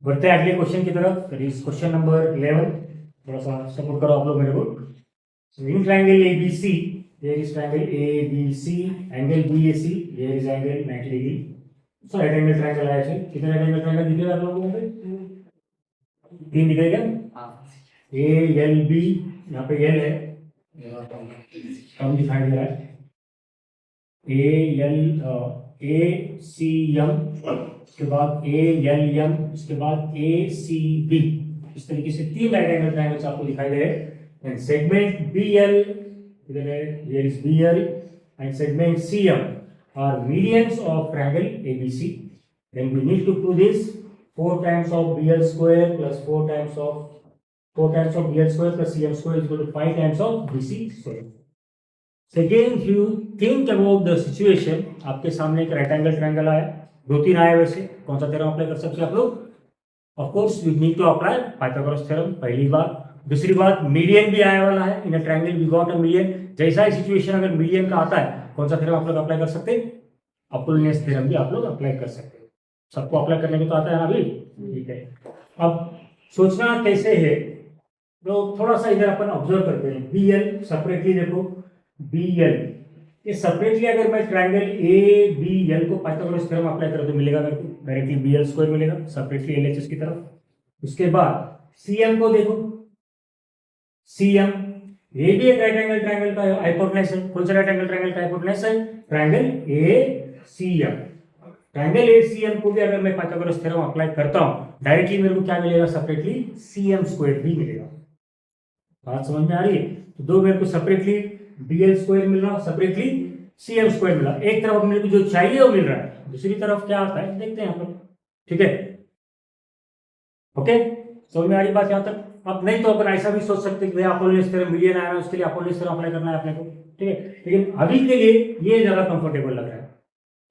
बढ़ते हैं अगले क्वेश्चन की तरफ। Question number 11। थोड़ा सा सपोर्ट करो आप लोग मेरे को। इन triangle ABC, there is triangle ABC, angle BAC, there is angle 90 degree. So right angle triangle आया है। कितने राइट एंगल ट्रायंगल दिखेगा आप लोगों को? 3 दिखेगा। ALB, यहाँ पे L है, कम दिखाई दे रहा है। ACM, उसके बाद ALM, उसके बाद ACB। इस तरीके से 3 राइट एंगल ट्रायंगल्स आपको दिखाई दे रहे हैं। एंड सेगमेंट BL, इधर है, here is BL, and segment CM are medians of triangle ABC. Then we need to prove this 4 times of BL square plus 4 times of BL square plus CM square is equal to 5 times of BC square. So again, if you think about the situation, आपके सामने एक right angle triangle आया, 2-3 आया वैसे, कौन सा theorem apply कर सकते हैं आप लोग? Of course we need to apply Pythagoras theorem, पहली बात। दूसरी बात, मीडियन भी आने वाला है। In a triangle we got a median. जैसा ही सिचुएशन अगर मीडियन का आता है, कौन सा थ्योरम आप लोग अप्लाई कर सकते हैं? अपोलिनियस थ्योरम भी आप लोग अप्लाई कर सकते हैं। सबको अप्लाई करने को तो आता है ना अभी, ठीक है। अब सोचना कैसे है, तो थोड़ा सा इधर अपन ऑब्जर्व करते हैं। BL सेपरेटली देखो, BL ये सेपरेटली अगर मैं ट्रायंगल ABL को पाइथागोरस थ्योरम अप्लाई करूं तो मिलेगा मेरे को डायरेक्टली BL स्क्वायर मिलेगा सेपरेटली LHS की तरफ। उसके बाद CM को देखो, CM ये भी एक राइट एंगल ट्रायंगल का हाइपोटेनस है। कौन सा राइट एंगल ट्रायंगल का हाइपोटेनस है? Triangle ACM। ट्रायंगल ACM को भी अगर मैं पाइथागोरस थ्योरम अप्लाई करता हूं, डायरेक्टली मेरे को क्या मिलेगा? सेपरेटली CM स्क्वायर भी मिलेगा। बात समझ में आ रही है? तो दो मेरे को सेपरेटली BL स्क्वायर मिल रहा, सेपरेटली CM स्क्वायर मिला। एक तरफ मेरे को जो चाहिए वो मिल रहा है, दूसरी तरफ क्या आता है देखते हैं यहाँ पर, ठीक है। ओके, समझ में आ रही बात यहाँ तक? अब नहीं तो अपन ऐसा भी सोच सकते हैं कि भैया अपोलिनियस थ्योरम मीडियन आया है, उसके लिए अपोलिनियस थ्योरम अप्लाई करना है अपने को, ठीक है। लेकिन अभी के लिए ये ज्यादा कंफर्टेबल लग रहा है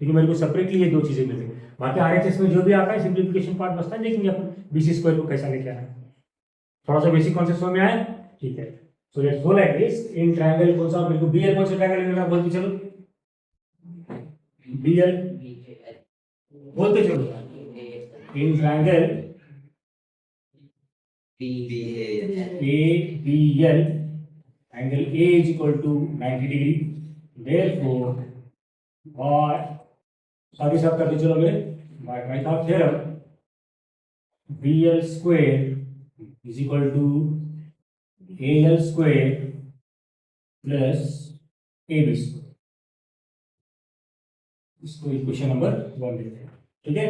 क्योंकि मेरे को सेपरेटली ये दो चीजें मिल रही है। बाकी RHS में जो भी आता है सिंप्लीफिकेशन पार्ट बचता है, देखेंगे अपन BC स्क्वायर को कैसा लेके आना है। थोड़ा सा बेसिक कॉन्सेप्ट समझ में आया, ठीक है। So let's go like this. In triangle कौन सा मेरे को BL कौन सा ट्रायंगल मिल रहा है बोलते चलो, BL बोलते चलो। In triangle ABL, angle A is equal to 90 degree. Therefore, और साथ ही साथ करते चलो मेरे by thought theorem, BL square is equal to AL square plus AB square. इसको इक्वेशन नंबर 1 देते हैं, ठीक है।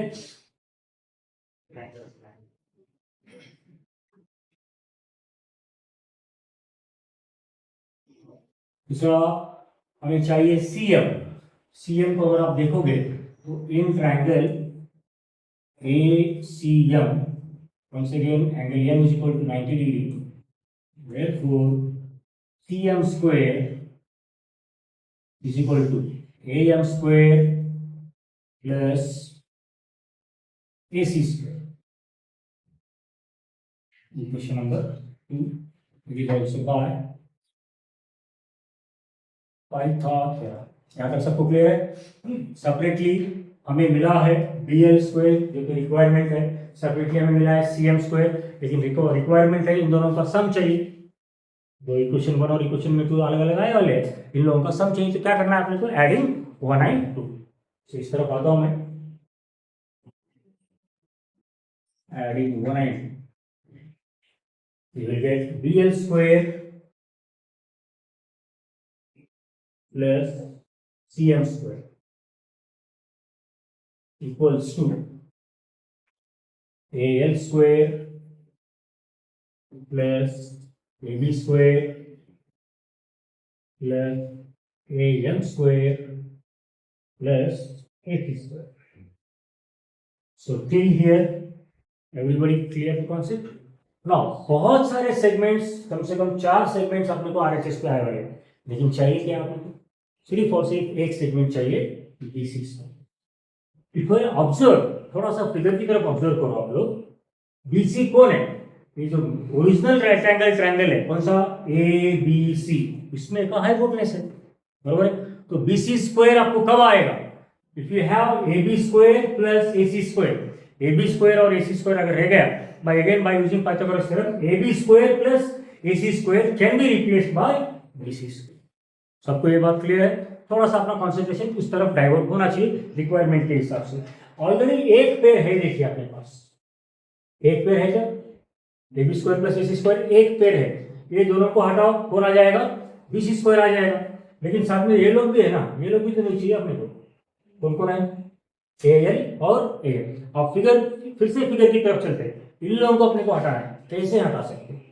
दूसरा हमें चाहिए CM। CM को अगर आप देखोगे तो in triangle ACM, once again angle M is equal to 90 degree. Therefore, CM square is equal to AM square plus AC square. Equation number 2. It is also by Python theorem. यहाँ तक सबको clear है? Separately हमें मिला है BL square जो कि requirement है, सेपरेटली हमें मिला है CM स्क्वायर, लेकिन रिक्वायरमेंट है इन दोनों का सम चाहिए। दो इक्वेशन 1 और इक्वेशन में तो अलग अलग आए वाले हैं, इन लोगों का सम चाहिए। तो क्या करना है अपने को? Adding 1 and 2। तो इस तरफ आता हूं मैं, adding 1 and 2, you will get BL square plus CM square equals to AL square plus AB square plus AM square plus AC square. So till here, everybody clear the concept? Now, बहुत सारे segments, कम से कम 4 segments अपने को RHS पे आए हुए हैं, लेकिन चाहिए क्या अपने को? सिर्फ और सिर्फ एक सेगमेंट चाहिए, BC। इफ यू ऑब्जर्व, थोड़ा सा फिगर की तरफ ऑब्जर्व करो आप लोग। BC कौन है? ये जो ओरिजिनल राइट एंगल ट्रायंगल है, कौन सा? ABC, इसमें एक हाइपोटेनस है, बरोबर है। तो BC स्क्वायर आपको कब आएगा? If you have AB square plus AC square, A B square और ए सी स्क्वायर अगर रह गया by using Pythagoras theorem A B square plus A C square can be replaced by B C square. सबको ये बात clear है? थोड़ा सा अपना कॉन्सेंट्रेशन उस तरफ डाइवर्ट होना चाहिए रिक्वायरमेंट के हिसाब से। ऑलरेडी एक पेयर है, देखिए अपने पास एक पेयर है क्या, A B square plus A C square एक पेयर है। ये दोनों को हटाओ, कौन आ जाएगा, बी सी स्क्वायर आ जाएगा। लेकिन साथ में ये लोग भी है ना, ये लोग भी तो नहीं चाहिए अपने को। कौन कौन है, ए एल और ए एल। अब फिगर फिर से फिगर की तरफ चलते हैं, इन लोगों को अपने को हटाना है। कैसे हटा सकते हैं?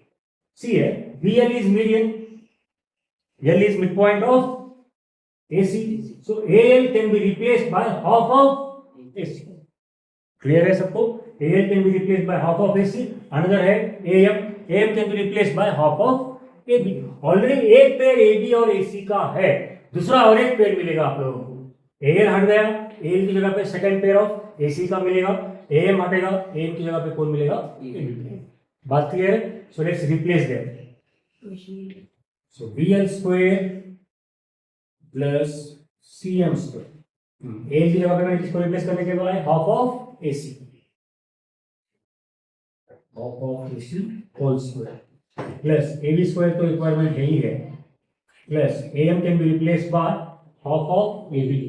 सी है B L is median, L is midpoint of AC. So AL can be replaced by half of AC. Clear है सबको? AL can be replaced by half of AC. Another है AM. AM can be replaced by half of AB. Already एक pair AB और AC का है, दूसरा और एक पेयर मिलेगा आप लोगों को। AL हट गया, AL की जगह पे सेकंड पेयर ऑफ AC का मिलेगा। AM हटेगा, AM की जगह पे कौन मिलेगा, AB। बात क्लियर है? So let's replace them. So BL square plus CM square. A की जगह पे मैं किसको रिप्लेस करने के बाद half of AC, half of AC whole square plus AB square तो रिक्वायरमेंट है ही है, plus AM can be replaced by half of AB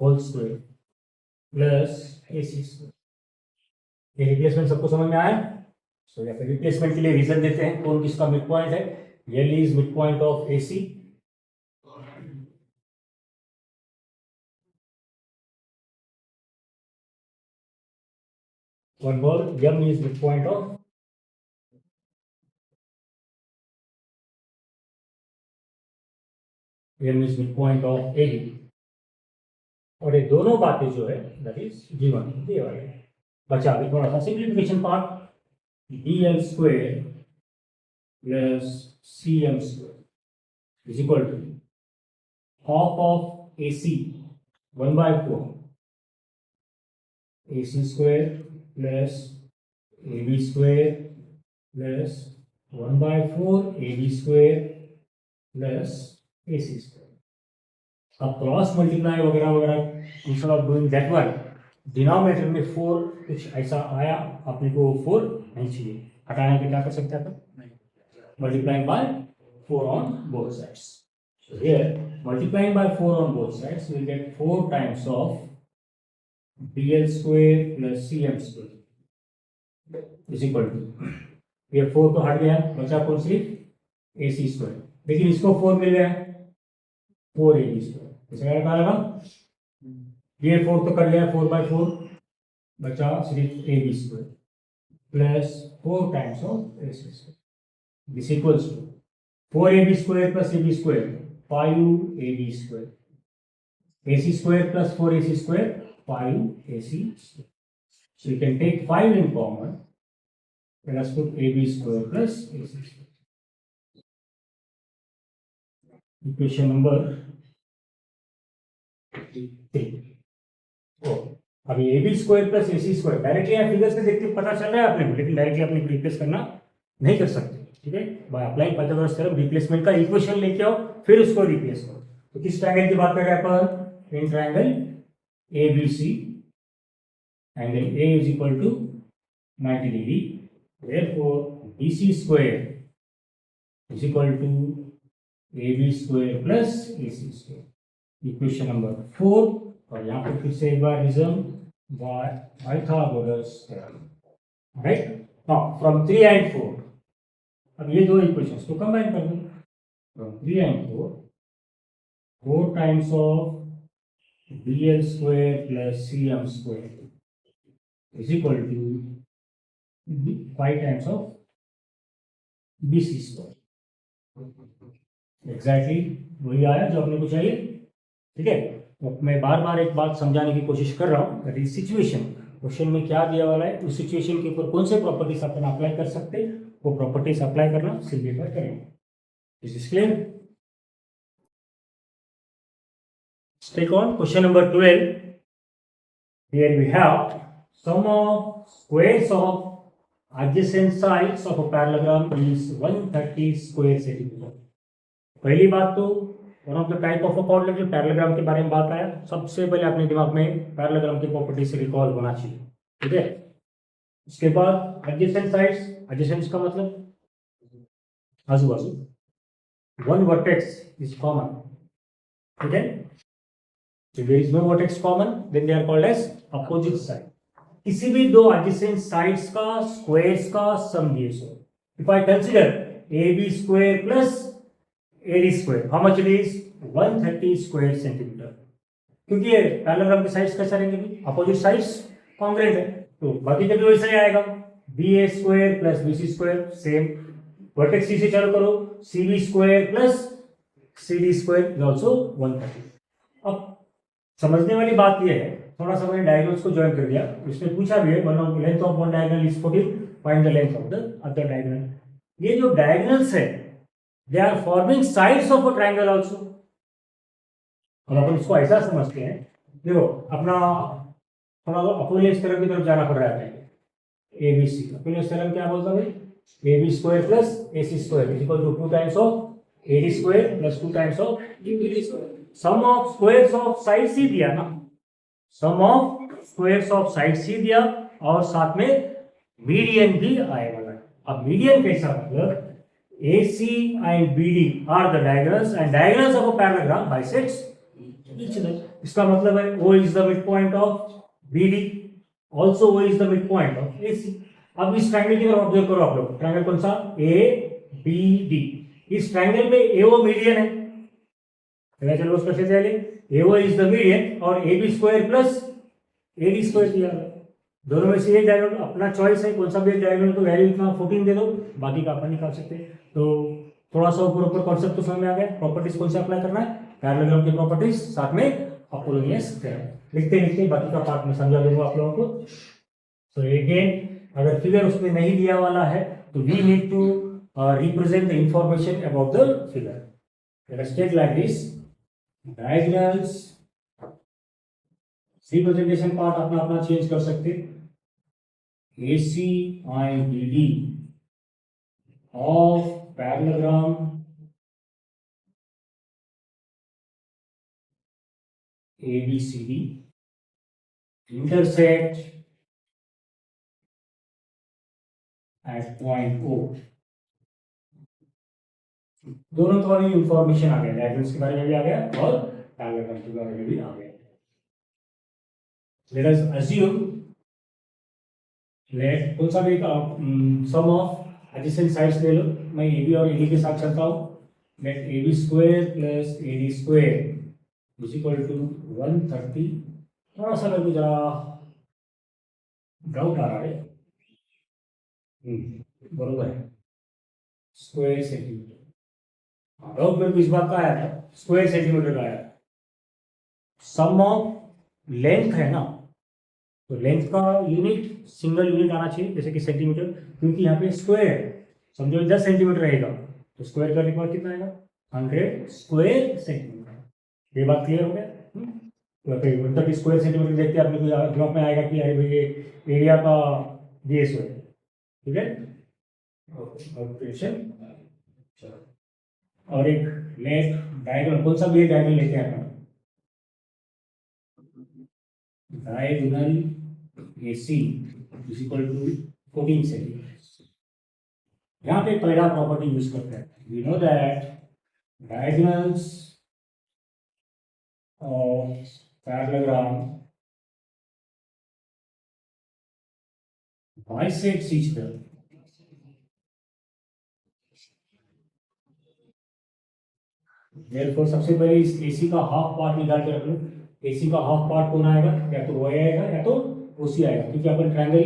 whole square plus AC square. ये रिप्लेसमेंट सबको समझ में आया? सो या फिर रिप्लेसमेंट के लिए रीजन देते हैं, कौन किसका मिड पॉइंट है। L is mid point of AC, one more M is mid point of M is mid point of AD। और ये दोनों बातें जो है दैट इज G1 ये वाले। बचा अभी थोड़ा सा simplification part, BL square plus CM square is equal to half of AC 1/4 AC square plus AB square plus 1/4 AB square plus AC square. अब क्रॉस मल्टीप्लाई वगैरह वगैरह instead of doing that one, denominator में 4 कुछ ऐसा आया, अपने को 4 नहीं चाहिए, हटाने के क्या कर सकते हैं अपन, multiplying by 4 on both sides. So here multiplying by 4 on both sides we get 4 times of BL square plus CM square is equal to, ये 4 तो हट गया, बचा कौन सिर्फ AC स्क्वायर। लेकिन इसको 4 मिल गया, 4AB स्क्वायर। इसका क्या लगा, ये 4 तो कर गया 4/4, बचा सिर्फ AB square plus 4 times of AC square. This equals to 4AB square plus AB square 5AB square, AC square plus 4AC square 5AC square. So you can take 5 in common. Let us put AB square plus AC square. Equation number 3. Oh, अभी AB square plus AC square directly आप figure से देखते पता चल रहा है आपने को, लेकिन डायरेक्टली अपने को रिप्लेस करना नहीं कर सकते। ठीक है, by applying Pythagoras theorem replacement का इक्वेशन लेके आओ, फिर उसको रिप्लेस करो। तो किस ट्रायंगल की बात कर रहे हैं अपन, in triangle ABC, angle A is equal to 90 degree, therefore BC square is equal to AB square plus AC square. Equation number 4, और यहाँ पर फिर से एक बार रिजम by Pythagoras theorem. Right, now from 3 and 4, अब ये दो इक्वेशंस को कंबाइन कर दो, from 3 and 4, 4 times of BL square plus CM square is equal to 5 times of BC square. Exactly वही आया जो अपने को चाहिए। ठीक है, तो मैं बार बार एक बात समझाने की कोशिश कर रहा हूँ, दैट इज सिचुएशन। क्वेश्चन में क्या दिया वाला है, उस सिचुएशन के ऊपर कौन से प्रॉपर्टीज अपन अप्लाई कर सकते हैं, वो प्रॉपर्टीज अप्लाई करना सिंप्लीफाई करेंगे। Is this clear? Take on question number 12. Here we have sum of squares of adjacent sides of a parallelogram is 130 square centimeter. पहली बात तो one of the type of a quadrilateral parallelogram के बारे में बात आया, सबसे पहले अपने दिमाग में पैरेललोग्राम की प्रॉपर्टी से रिकॉल होना चाहिए, ठीक है। उसके बाद एडजेसेंट साइड्स, एडजेसेंट का मतलब आजू बाजू, वन वर्टेक्स इज कॉमन, ठीक है। If there is no vertex common, then they are called as opposite side. किसी भी दो adjacent sides का squares का sum दिए सो, if I consider AB square plus AD square, how much it is? 130 square centimeter. क्योंकि ये parallelogram के sides कैसे रहेंगे भी? अपोजिट साइड्स कॉन्ग्रुएंट है, तो बाकी का भी वैसा ही आएगा, BA square plus BC square सेम, वर्टेक्स सी से चालू करो, CB square plus CD square is also 130. अब समझने वाली बात यह है, थोड़ा सा मैंने डायगोनल्स को ज्वाइन कर दिया, इसमें पूछा भी है, one of length of one diagonal is 14, find the length of the other diagonal. ये जो डायगोनल्स है they are forming sides of a triangle also. अब अपन इसको ऐसा समझते हैं, देखो अपना थोड़ा अपोजिट तरफ की तरफ जाना पड़ रहा है, ABC अपोजिट तरफ क्या बोलता है, AB square plus AC square is equal to 2 times of AD square plus 2 times of BD square. Sum of squares of sides दिया ना, sum of squares of sides दिया, और साथ में मीडियन भी आए वाला। अब मीडियन कैसा मतलब AC and BD are the diagonals and diagonals of a parallelogram bisects each other. इसका मतलब है O is the midpoint of BD, also O is the midpoint of AC। अब इस ट्रायंगल की तरफ ऑब्जर्व करो आप लोग, ट्रायंगल कौन सा, ABD, इस ट्रायंगल में AO मीडियन है, चलो उसको कैसे चले, AO इज द मीडियन और AB square plus AD square दिया, दोनों में से एक डायगोनल अपना चॉइस है, कौन सा भी एक डायगोनल को वैल्यू इतना 14 दे दो, बाकी का अपन निकाल सकते हैं। तो थोड़ा सा ऊपर ऊपर कॉन्सेप्ट तो समझ में आ गया, प्रॉपर्टीज कौन से अप्लाई करना है, पैरेललोग्राम की प्रॉपर्टीज, साथ में अपोलोनियस थ्योरम। लिखते लिखते बाकी का पार्ट में समझा दूंगा आप लोगों को। सो अगेन अगर फिगर उसमें नहीं दिया वाला है तो we need to represent the information about the figure. Let us take like this, diagonals, representation part अपना अपना चेंज कर सकते, AC and BD of parallelogram ABCD intersect at point O। दोनों तो वाली इंफॉर्मेशन आ गया, डायगोनल्स के बारे में भी आ गया और पैरेललोग्राम के बारे में भी आ गया। Let us assume, let कौन सा भी सम ऑफ एडजेसेंट साइड्स ले लो, मैं AB और AD के साथ चलता हूँ, let AB square plus AD square is equal to 130। थोड़ा सा मेरे को जरा डाउट आ रहा है, बरोबर है, स्क्वायर सेंटीमीटर, डाउट मेरे को इस बात का आया था, स्क्वायर सेंटीमीटर का आया, सम ऑफ लेंथ है ना, तो लेंथ का यूनिट सिंगल यूनिट आना चाहिए, जैसे कि सेंटीमीटर, क्योंकि यहाँ पे स्क्वायर है, समझो 10 सेंटीमीटर रहेगा तो स्क्वायर का रिकॉर्ड कितना आएगा, 100 स्क्वायर सेंटीमीटर। ये बात क्लियर हो गया। तो मतलब स्क्वायर सेंटीमीटर देखते हैं अपने को दिमाग में आएगा कि अरे भाई ये एरिया का बेस है, ठीक है। और एक लेफ्ट डायगोनल, कौन सा भी डायगोनल लेते हैं अपन, diagonal AC is equal to 14 centimetre. यहाँ पे पहला प्रॉपर्टी यूज करते हैं, we know that diagonals of parallelogram bisects each other। Therefore सबसे पहले इस AC का हाफ पार्ट निकाल के रख लो, AC का हाफ पार्ट कौन आएगा, या तो OA आएगा या तो OC आएगा, क्योंकि अपन ट्रायंगल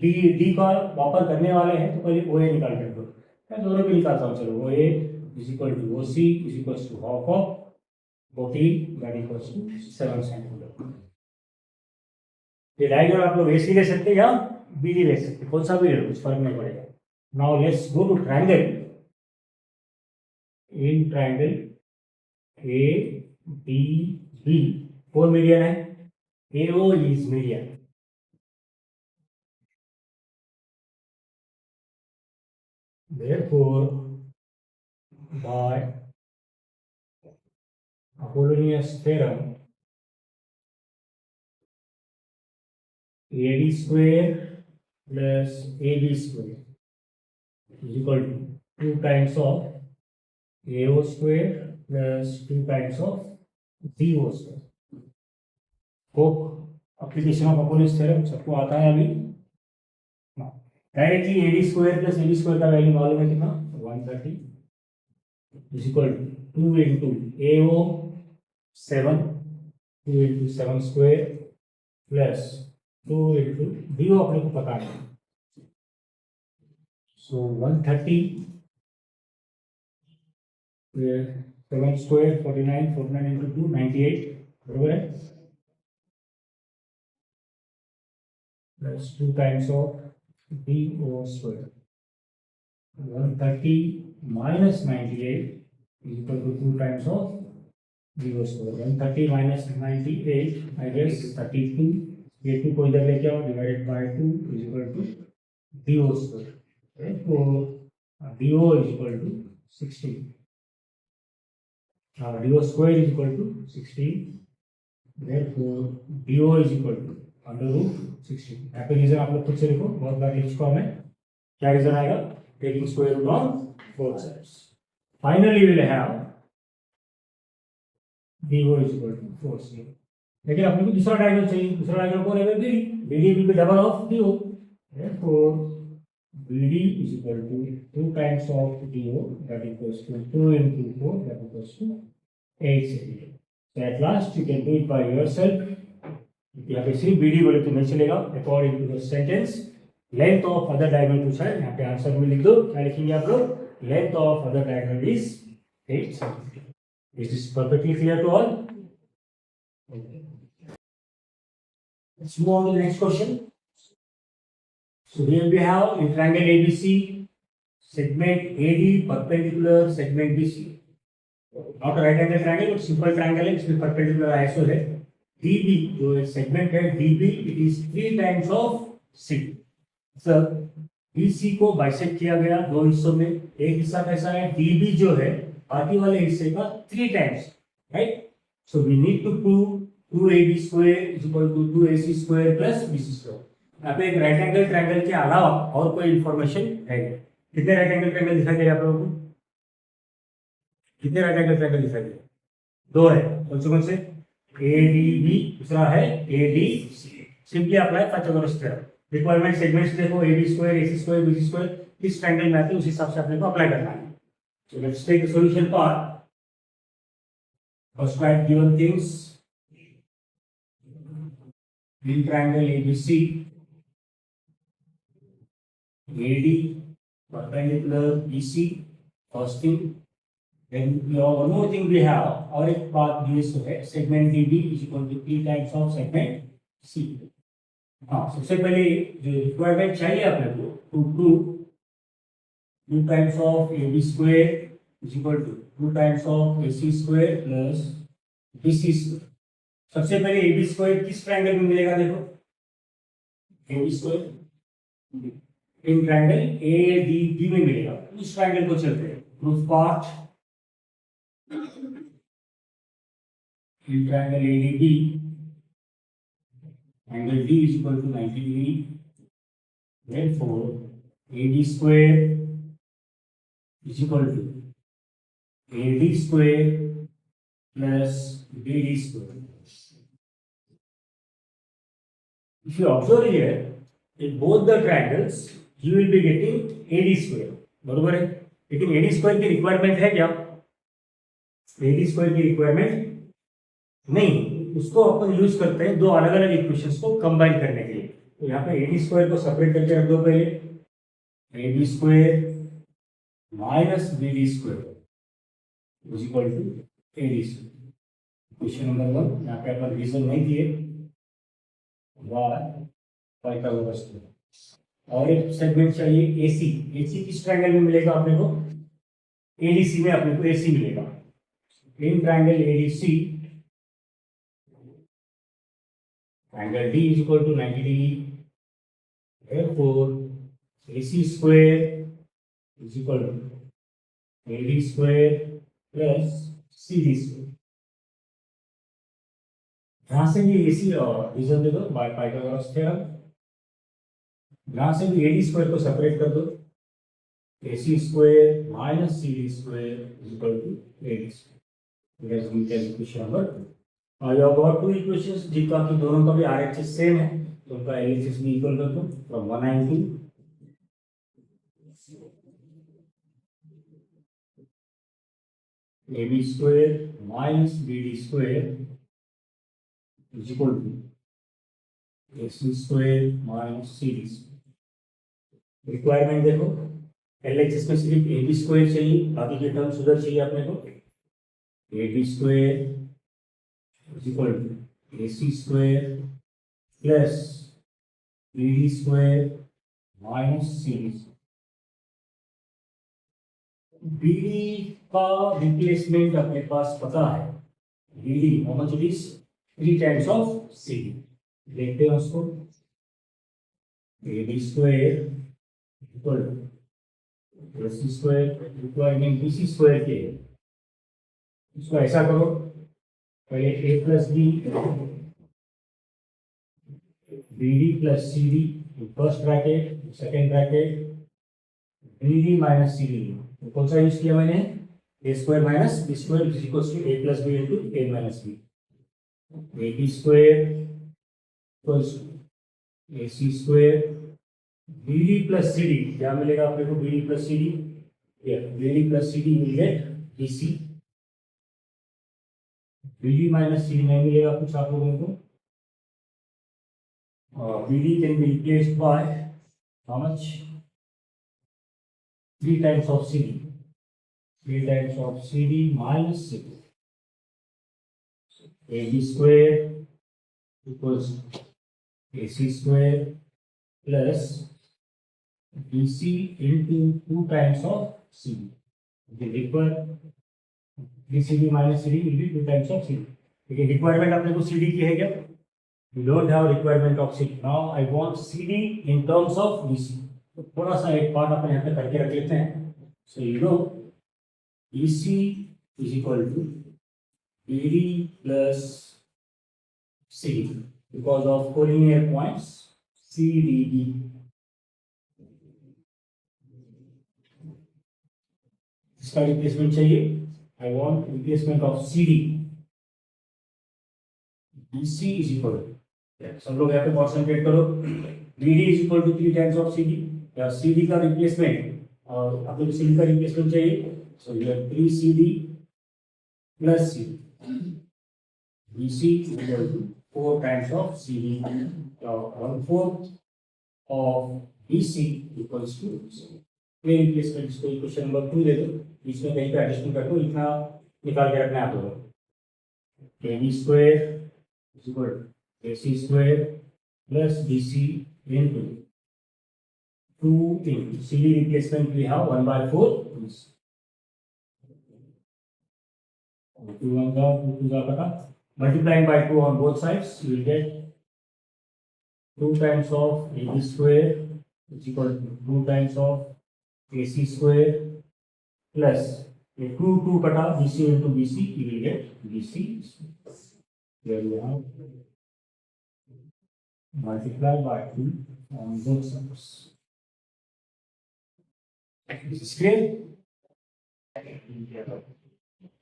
ABD का वापर करने वाले हैं, तो पहले OA निकाल के रखो, मैं दोनों भी निकालता हूँ, चलो OA is equal to OC is equal to half of 14 that equals to 7 centimetre. ये डायग्राम आप लोग AC ले सकते हैं या BD ले सकते हैं, कौन सा भी ले लो, कुछ फर्क नहीं पड़ेगा। Now let's go to triangle, in triangle ADB कौन मीडियन है, AO is median, therefore by Apollonius theorem, AD square plus AB square is equal to 2 times of AO square plus 2 times of BO square. Hope application of Apollonius theorem सबको आता है अभी. Directly AD square plus AB square का value मालूम है कितना 130 is equal to 2 into AO 7 2 into 7 square plus 2 into BO अपने को पता है. So 130 7 square 49 49 into 2 98 बरोबर है. Plus 2 times of BO square. 130 minus 98 is equal to 2 times of BO square. 130 minus 98 I guess 32. ये 2 को इधर लेके आओ divided by 2 is equal to BO square. Therefore BO is equal to 16. BO square is equal to 16. Therefore BO is equal to under root 16. यहाँ पे reason आप लोग खुद से लिखो, बहुत बार लिख चुका मैं. क्या रीजन आएगा? Taking square root on both sides. Finally will have BO is equal to 4c. लेकिन अपने को दूसरा डायगोनल चाहिए. दूसरा डायगोनल कौन है? BD. BD will be double of BO. Therefore BD is equal to 2 times of BO, that equals to 2 into 4, that equals to 8 cm. So at last you can do it by yourself. यहाँ पे सिर्फ BD बोले तो नहीं चलेगा. According to the sentence length of other diagonal पूछा है. यहाँ पे आंसर में लिख दो. क्या लिखेंगे आप लोग? Length of other diagonal is 8 cm. Is this perfectly clear to all? Let's move on to the next question. So here we have in triangle ABC, segment AD perpendicular segment BC. Not a right angle triangle, but simple triangle है, इसमें perpendicular ISO है. DB जो segment है DB, it is 3 times of C. Sir BC को bisect किया गया दो हिस्सों में. एक हिस्सा कैसा है? DB जो है बाकी वाले हिस्से का 3 times, right? So we need to prove 2AB square is equal to 2AC square plus BC square. यहाँ पे एक राइट एंगल ट्रायंगल के अलावा और कोई इंफॉर्मेशन है? कितने राइट एंगल ट्रायंगल दिखाई दे रहे हैं आप लोगों को? कितने राइट एंगल ट्रायंगल दिखाई दे रहे हैं? 2 है. कौन से? ADB, दूसरा है ADC. Simply apply Pythagoras theorem. Requirement segments देखो AB square AC square BC square किस ट्रायंगल में आते हैं उस हिसाब से अपने को अप्लाई करना है. So let's take the solution part. First right given things in triangle ABC, AD perpendicular BC, first thing. Then one more thing we have, और एक बात ये है segment DB is equal to 3 times of segment C. हाँ, सबसे पहले जो requirement चाहिए अपने को to prove 2 times of AB square is equal to 2 times of AC square plus BC square. सबसे पहले AB स्क्वायर किस ट्रायंगल में मिलेगा? देखो AB स्क्वायर इन ट्रायंगल ADB में मिलेगा. उस ट्रायंगल को चलते हैं. Proof part in triangle ADB angle D is equal to 90 degree. Therefore AD square is equal to AD square plus BD square. If you observe here, in both the triangles, you will be getting AD square. बरोबर है. लेकिन AD square की requirement है क्या? AD square की requirement नहीं. उसको अपन use करते हैं दो अलग अलग इक्वेशंस को कंबाइन करने के लिए. तो यहाँ पे AD स्क्वायर को सेपरेट करके रख दो पहले. AD square minus BD square is equal to AD square. Question number 1. यहाँ पे अपन रीजन नहीं दिए. Pythagoras theorem. और एक सेगमेंट चाहिए AC. AC किस ट्रायंगल में मिलेगा अपने को? ADC में अपने को AC मिलेगा. In triangle ADC angle D is equal to 90 degree. Therefore AC square is equal to AD square plus CD square. यहाँ से भी AC रीजन दे दो बाय पाइथागोरस थ्योरम। यहाँ से भी AD स्क्वायर को सेपरेट कर दो, AC square minus CD square is equal to AD square. Let's we can equation number 2। और you have got two equations जिनका कि दोनों का भी RHS सेम है, तो उनका LHS भी इक्वल कर दो from 190 AB square minus BD square is equal to AC square minus CD square। Requirement देखो, LHS में सिर्फ AB स्क्वायर चाहिए, बाकी के टर्म्स उधर चाहिए अपने को। AB square is equal to AC square plus BD square minus CD square. BD का रिप्लेसमेंट अपने पास पता है, BD how much it is 3 times of CD। देखते हैं उसको, AB square equal to AC square requirement BC square के, इसको ऐसा करो, पहले A plus B BD plus CD first bracket, second bracket BD minus CD। तो कौन सा यूज किया मैंने, A square minus B square is equal to A plus B into A minus B। AB square equals to AC square BD plus CD, क्या मिलेगा अपने को BD plus CD, BD plus CD will get BC। BD minus CD नहीं मिलेगा कुछ आप लोगों को, BD can be replaced by how much 3 times of CD, 3 times of CD minus CD। AB square equals AC square plus BC into 2 times of CD। The required BCD minus CD will be 2 times of CD। लेकिन requirement अपने को CD की है क्या, we don't have requirement of CD। now I want CD in terms of BC। तो थोड़ा सा एक पार्ट अपन यहाँ पे करके रख लेते हैं। so you know BC is equal to BD plus CD because of collinear points CDD। इसका रिप्लेसमेंट चाहिए, I want replacement of CD। BC is equal to, सब लोग यहाँ पे कॉन्सेंट्रेट करो, BD is equal to 3 times of CD या CD का replacement, और आप लोग CD का रिप्लेसमेंट चाहिए, so you have 3CD plus CD। BC is equal to 4 times of CD, 1/4 of BC equals to CD। ये रिप्लेसमेंट इसको इक्वेशन नंबर 2 दे दो, इसमें कहीं पे एडजस्टमेंट कर दो, इतना निकाल के रखना है आप लोगों को। AB square is equal to AC square plus BC into 2 into CD replacement we have 1/4 2 1 का 2 2 का कटा, multiplying by 2 on both sides you will get 2 times of AB square is equal to 2 times of AC square plus 2 2 कटा BC into BC you will get BC। here we have multiply by 2 on both sides। This is clear?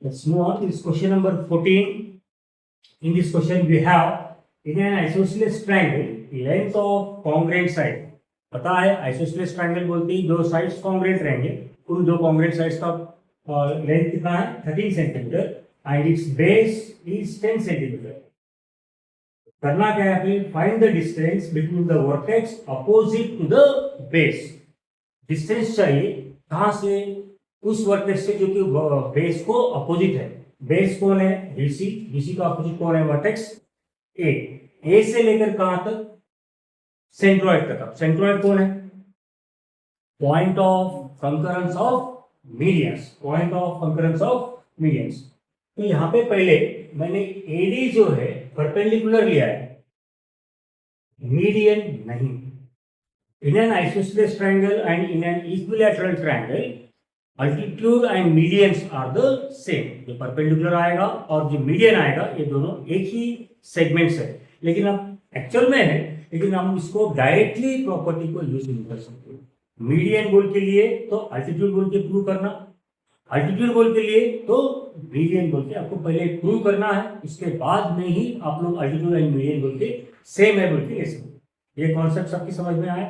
Let's move on to this question number 14। in this question we have in an isosceles triangle length of congruent side। पता है isosceles triangle बोलते ही दो sides congruent रहेंगे, उन दो congruent sides का length कितना है 13 centimetre and it's base is 10 centimetre. करना क्या है फिर, find the distance between the vertex opposite to the base. Distance चाहिए कहां से, उस वर्टेक्स से जो कि बेस को अपोजिट है। बेस कौन है, BC, BC का अपोजिट कौन है, वर्टेक्स A से लेकर कहां तक, सेंट्रॉइड तक। सेंट्रॉइड कौन है, point of concurrence of medians, point of concurrence of medians. तो यहां पे पहले मैंने AD जो है परपेंडिकुलर लिया है, मीडियन नहीं। In an isosceles triangle and in an equilateral triangle altitude and medians are the same. जो परपेंडिकुलर आएगा और जो मीडियन आएगा ये दोनों एक ही सेगमेंट्स है, लेकिन अब एक्चुअल में है, लेकिन हम इसको डायरेक्टली प्रॉपर्टी को यूज नहीं कर सकते। मीडियन गोल के लिए तो अल्टीट्यूड बोल के प्रूव करना, अल्टीट्यूड गोल के लिए तो मीडियन बोल के आपको पहले प्रूव करना है, उसके बाद में ही आप लोग अल्टीट्यूड एंड मीडियन बोल के सेम है बोल के ले सकते। ये कॉन्सेप्ट सबकी समझ में आया?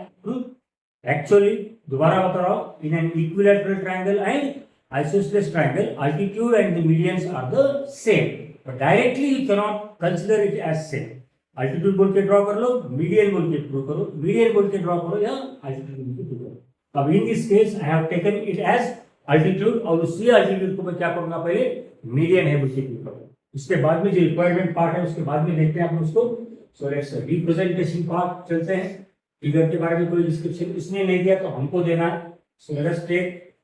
एक्चुअली दोबारा बता रहा हूं, in an equilateral triangle and isosceles triangle altitude and the medians are the same, but directly you can not consider it as same. Altitude बोल के ड्रॉ कर लो, मीडियन बोल के प्रूव करो, मीडियन बोल के ड्रॉ करो या अल्टीट्यूड बोल के प्रूव करो। अब in this case I have taken it as altitude और उसी अल्टीट्यूड को मैं क्या करूंगा, पहले मीडियन है बोल के प्रूव करूंगा। उसके बाद में जो रिक्वायरमेंट पार्ट है उसके बाद में देखते हैं हम उसको। सो लेट्स रिप्रेजेंटेशन पार्ट चलते हैं। फिगर के बारे में कोई डिस्क्रिप्शन इसने नहीं दिया तो हमको देना है। So let's take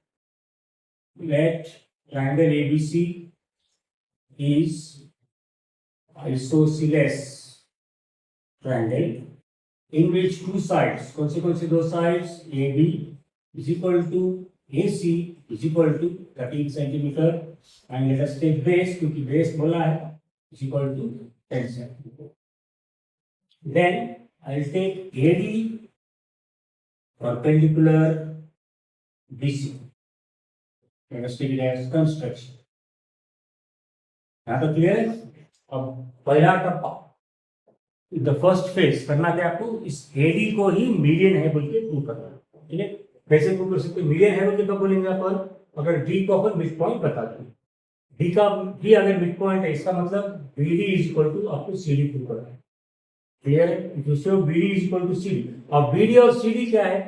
let triangle ABC is isosceles triangle in which two sides, कौन से दो sides, A B is equal to A C is equal to 13 centimetre and let us take base, क्योंकि बेस बोला है, is equal to 10 centimetre. Then I'll take AD perpendicular BC. Let us take it as construction. यहाँ तो clear है? अब पहला टप्पा, the first phase करना क्या आपको, इस AD को ही मीडियन है बोल के प्रूव करना है। ठीक है, कैसे प्रूव कर सकते? मीडियन है बोल के कब बोलेंगे अपन, अगर D को अपन मिड पॉइंट बता दें। D अगर मिड पॉइंट है, इसका मतलब BD इज इक्वल टू आपको CD प्रूव करना है। क्लियर है? दूसरे BD is equal to CD। अब BD और CD क्या है?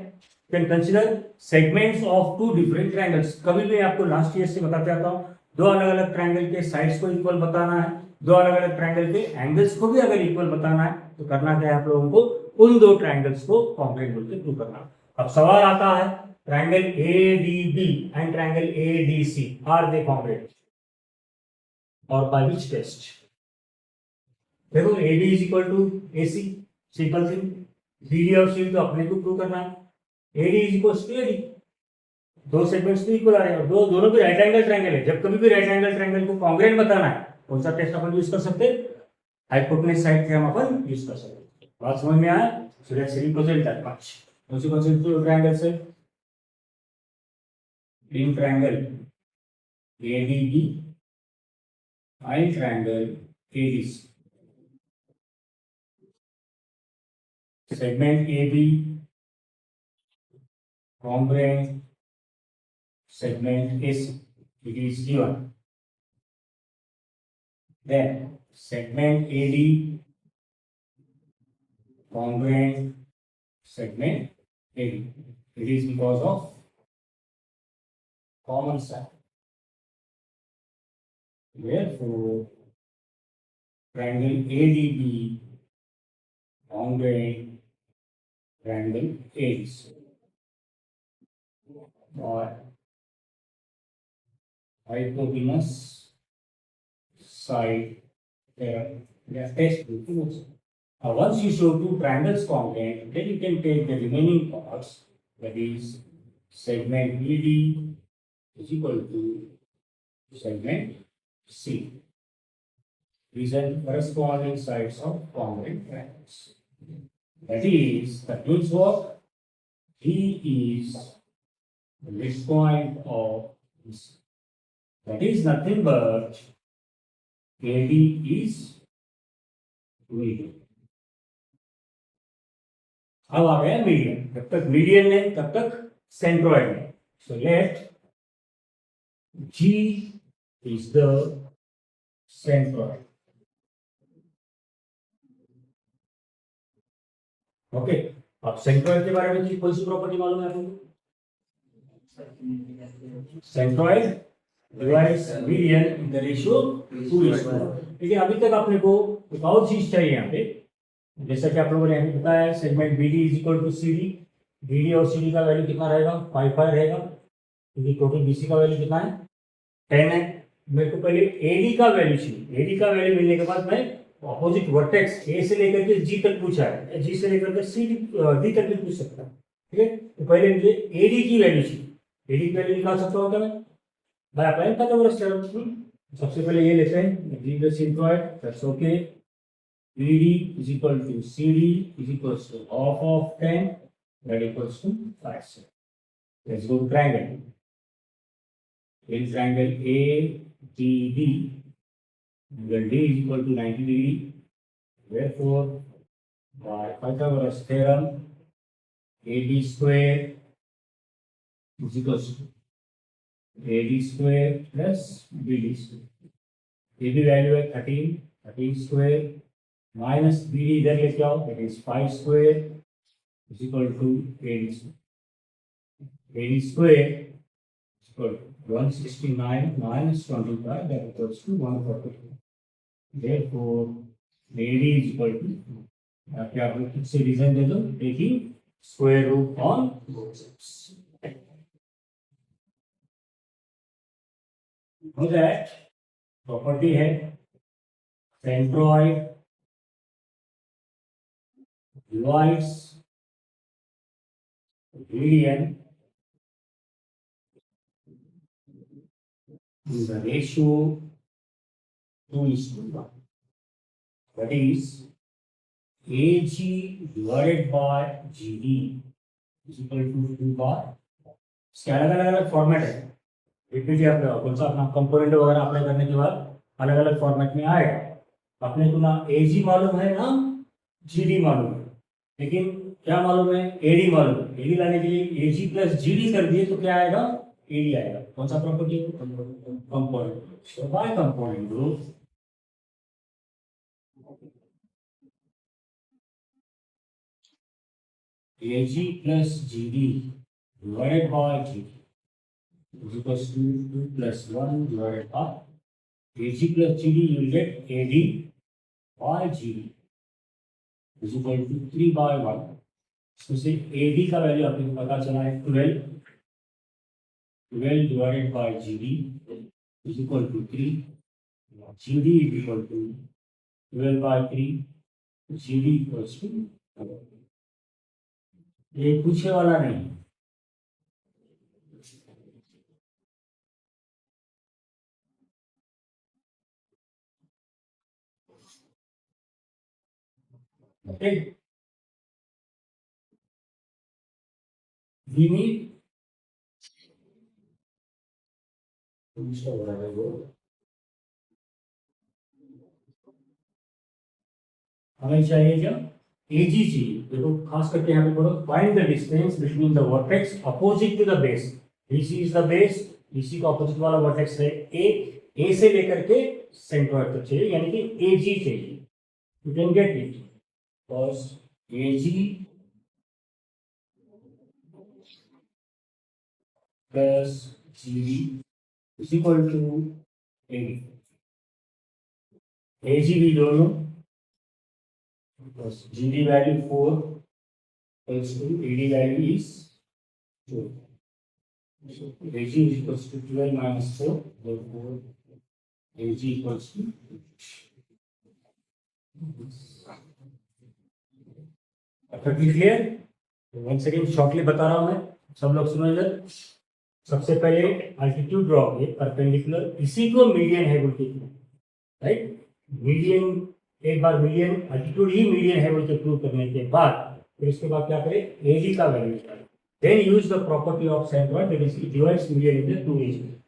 Can consider segments of two different triangles. कभी भी आपको लास्ट ईयर से बताते आता हूँ, दो अलग अलग ट्रायंगल के साइड्स को इक्वल बताना है, दो अलग अलग ट्रायंगल के एंगल्स को भी अगर इक्वल बताना है तो करना क्या है आप लोगों को, उन दो ट्रायंगल्स को कॉन्ग्रुएंट बोल के प्रूव करना। अब सवाल आता है, triangle ADB and triangle ADC are they congruent और बाय विच टेस्ट? देखो AB is equal to AC, simple thing. BD और CD तो अपने को प्रूव करना है। AD is equal to AD, दो सेगमेंट्स तो इक्वल आ रहे हैं, दोनों भी राइट एंगल ट्रायंगल है। जब कभी भी राइट एंगल ट्रायंगल को कॉन्ग्रुएंट बताना है, कौन सा टेस्ट अपन यूज कर सकते हैं? हाइपोटेन्यूज साइड थ्योरम अपन यूज कर सकते हैं। बात समझ में आया? So let's represent that much. कौन से ट्रायंगल्स है? In triangle ADB and triangle ADC, segment AB congruent segment AC, it is given. Then segment AD congruent segment AD, it is because of common side. Therefore triangle ADB congruent triangle ADC or hypotenuse side test. Once you show two triangles congruent, then you can take the remaining parts, that is segment BD is equal to segment C. These are corresponding sides of congruent triangles. That is, that means what? D is the midpoint of this. That is nothing but AD is median. अब आ गया median. जब तक median है तब तक centroid है। So let G is the centroid. Okay, अब centroid के बारे में कौन सी प्रॉपर्टी मालूम है आपको? Centroid divides median in the ratio 2:1। लेकिन अभी तक आपने को एक और चीज चाहिए यहाँ पे, जैसा कि आप लोगों ने हमें बताया segment BD is equal to CD। BD और CD का वैल्यू कितना रहेगा? 5 रहेगा, क्योंकि टोटल BC का वैल्यू कितना है? 10 है। मेरे को पहले AD का वैल्यू चाहिए। AD का वैल्यू मिलने के बाद मैं ऑपोजिट वर्टेक्स A से लेकर के G तक पूछा है, G से लेकर के D तक भी पूछ सकता हूँ। ठीक है, तो पहले मुझे AD की वैल्यू चाहिए। एडी की वैल्यू निकाल सकता हूँ क्या मैं? भाई अप्लाई करता हूँ सबसे पहले ये लेते हैं सिंपॉइड, that's okay. BD is equal to CD is equals to half of 10, that equals to 5. Let's go to triangle. In triangle ADD, angle D is equal to 90 degree. Therefore, by Pythagoras theorem, AD square is equals to AD square plus BD square. AB value है 13, 13 square minus BD इधर लेके आओ, that is 5 square is equal to AD square. AD square is equal to 169 minus 25, that equals to 142. Therefore, AD is equal to क्या आप लोग से design दे दो, taking square root on both sides. हो जाए प्रॉपर्टी है centroid divides median in the ratio 2:1. That is AG divided by GD is equal to 2 bar. इसके अलग अलग फॉर्मेट है, देख लीजिए आप कौन सा अपना कंपोनेंट वगैरह अप्लाई करने के बाद अलग अलग फॉर्मेट में आएगा। अपने को ना AG मालूम है ना GD मालूम है, लेकिन क्या मालूम है, AD मालूम है। AD लाने के लिए AG प्लस GD कर दिए तो क्या आएगा, AD आएगा। कौन सा प्रॉपर्टी है, component. So by component group AG plus GD divided by GD is equals to 2 plus 1 divided by AG plus GD, you will get AD by GD is equal to 3 by 1. इसमें से AD का value आपको पता चला है 12, 12 divided by GD is equal to 3, GD is equal to 12 by 3, GD equals to 4. ये पूछे वाला नहीं, ठीक। We need हमें चाहिए क्या, एजी चाहिए। देखो खास करके यहाँ पे बोलो find the distance between the vertex opposite to the base. BC is the base, BC का अपोजिट वाला वर्टेक्स है ए से लेकर के सेंट्रॉइड तक चाहिए, यानी कि एजी चाहिए। You can get it because AG plus GD is equal to AD. AG भी दोनों because GD value 4 equals to AD value is 2. So AG is equals to 12 minus 4, therefore AG equals to 2. Perfectly clear? Once again shortly बता रहा हूँ मैं, सब लोग सुनो इधर। सबसे पहले अल्टीट्यूड ड्रॉ किए परपेंडिकुलर, इसी को मीडियन है बोलते हैं, राइट। मीडियन, एक बार मीडियन अल्टीट्यूड ही मीडियन है बोल के प्रूव करने के बाद फिर उसके बाद क्या करें, एडी का वैल्यू निकालें। Then use the property of centroid, that is it divides median in the 2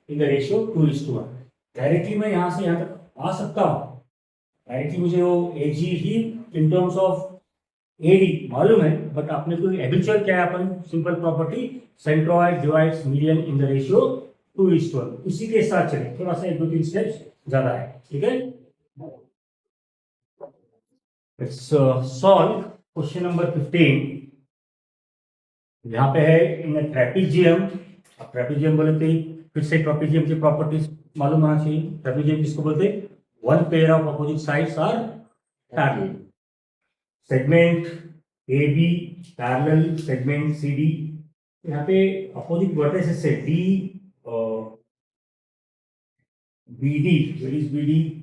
in the ratio 2:1। Directly मैं यहाँ से यहाँ तक आ सकता हूँ, डायरेक्टली मुझे वो एजी ही इन टर्म्स ऑफ एडी मालूम है, बट अपने को हैबिचुअल क्या है, अपन simple property centroid divides median in the ratio 2:1, उसी के साथ चले। थोड़ा सा 1-2-3 स्टेप्स ज्यादा है, ठीक है। Let's solve question number 15. यहाँ पे है इन ट्रेपीजियम। अब ट्रेपीजियम बोले तो फिर से ट्रेपीजियम की प्रॉपर्टीज मालूम होना चाहिए। ट्रेपीजियम किसको बोलते हैं, one pair of opposite sides are parallel. Segment A B parallel segment C D. यहाँ पे अपोजिट वर्टिसेस है D B D,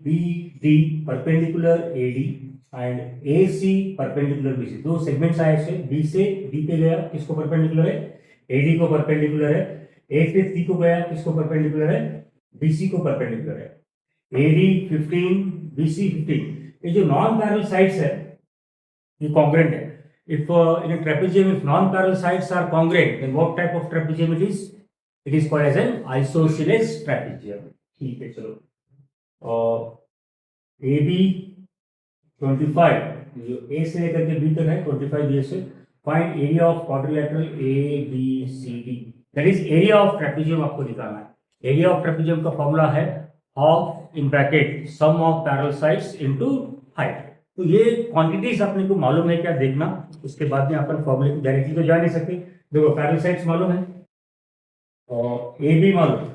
B D perpendicular A D and A C perpendicular B C. दो segments आए से B से D पे गया, किसको परपेंडिकुलर है, एडी को परपेंडिकुलर है। ए से सी को गया, किसको परपेंडिकुलर है, बीसी को परपेंडिकुलर है। एडी 15, बीसी 15, ये जो नॉन पैरेलल साइड्स है ये कॉन्ग्रेंट है। If in a trapezium if non parallel sides are congruent then what type of trapezium it is called as an isosceles trapezium. ठीक है, चलो ए बी 25, जो ए से लेकर के बी तक है 25 दिए से, find area of quadrilateral A B C D, that is area of trapezium आपको निकालना है। एरिया ऑफ ट्रेपेजियम का फॉर्मूला है half in bracket sum of parallel sides into height. तो ये क्वांटिटीज अपने को मालूम है क्या देखना, उसके बाद में अपन फॉर्मूले को डायरेक्टली तो जा नहीं सकते। देखो पैरेलल साइड्स मालूम है और ए बी मालूम,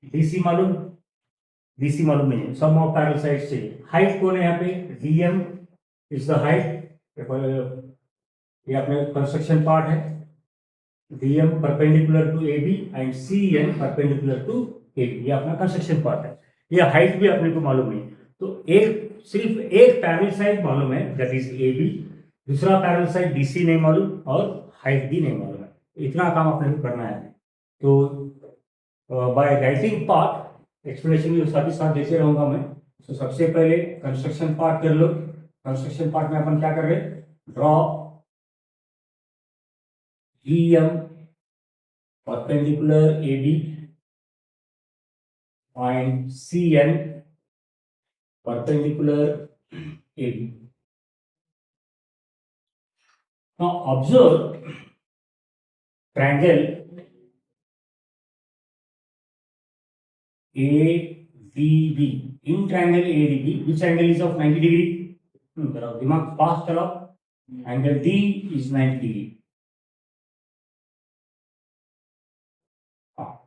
डीसी मालूम, डीसी मालूम नहीं है, सम ऑफ पैरेलल साइड्स चाहिए। हाइट कौन है यहाँ पे, डीएम इज द हाइट, ये अपने कंस्ट्रक्शन पार्ट है। DM perpendicular to A B and C N perpendicular to A B, ये अपना कंस्ट्रक्शन पार्ट है। ये हाइट भी अपने को मालूम नहीं, तो एक सिर्फ एक पैरेलल साइड मालूम है दैट इज ए बी, दूसरा पैरेलल साइड डीसी नहीं मालूम और हाइट भी नहीं मालूम है। इतना काम अपने को करना है। तो बाय राइटिंग पार्ट एक्सप्लेनेशन भी साथ ही साथ देते रहूंगा मैं। तो सबसे पहले कंस्ट्रक्शन पार्ट कर लो। कंस्ट्रक्शन पार्ट में अपन क्या कर रहे हैं, draw DM perpendicular A B and CN perpendicular AB. Now observe triangle ADB. In triangle ADB, which angle is of 90 degree? दिमाग पास चलाओ, angle D is 90 degree.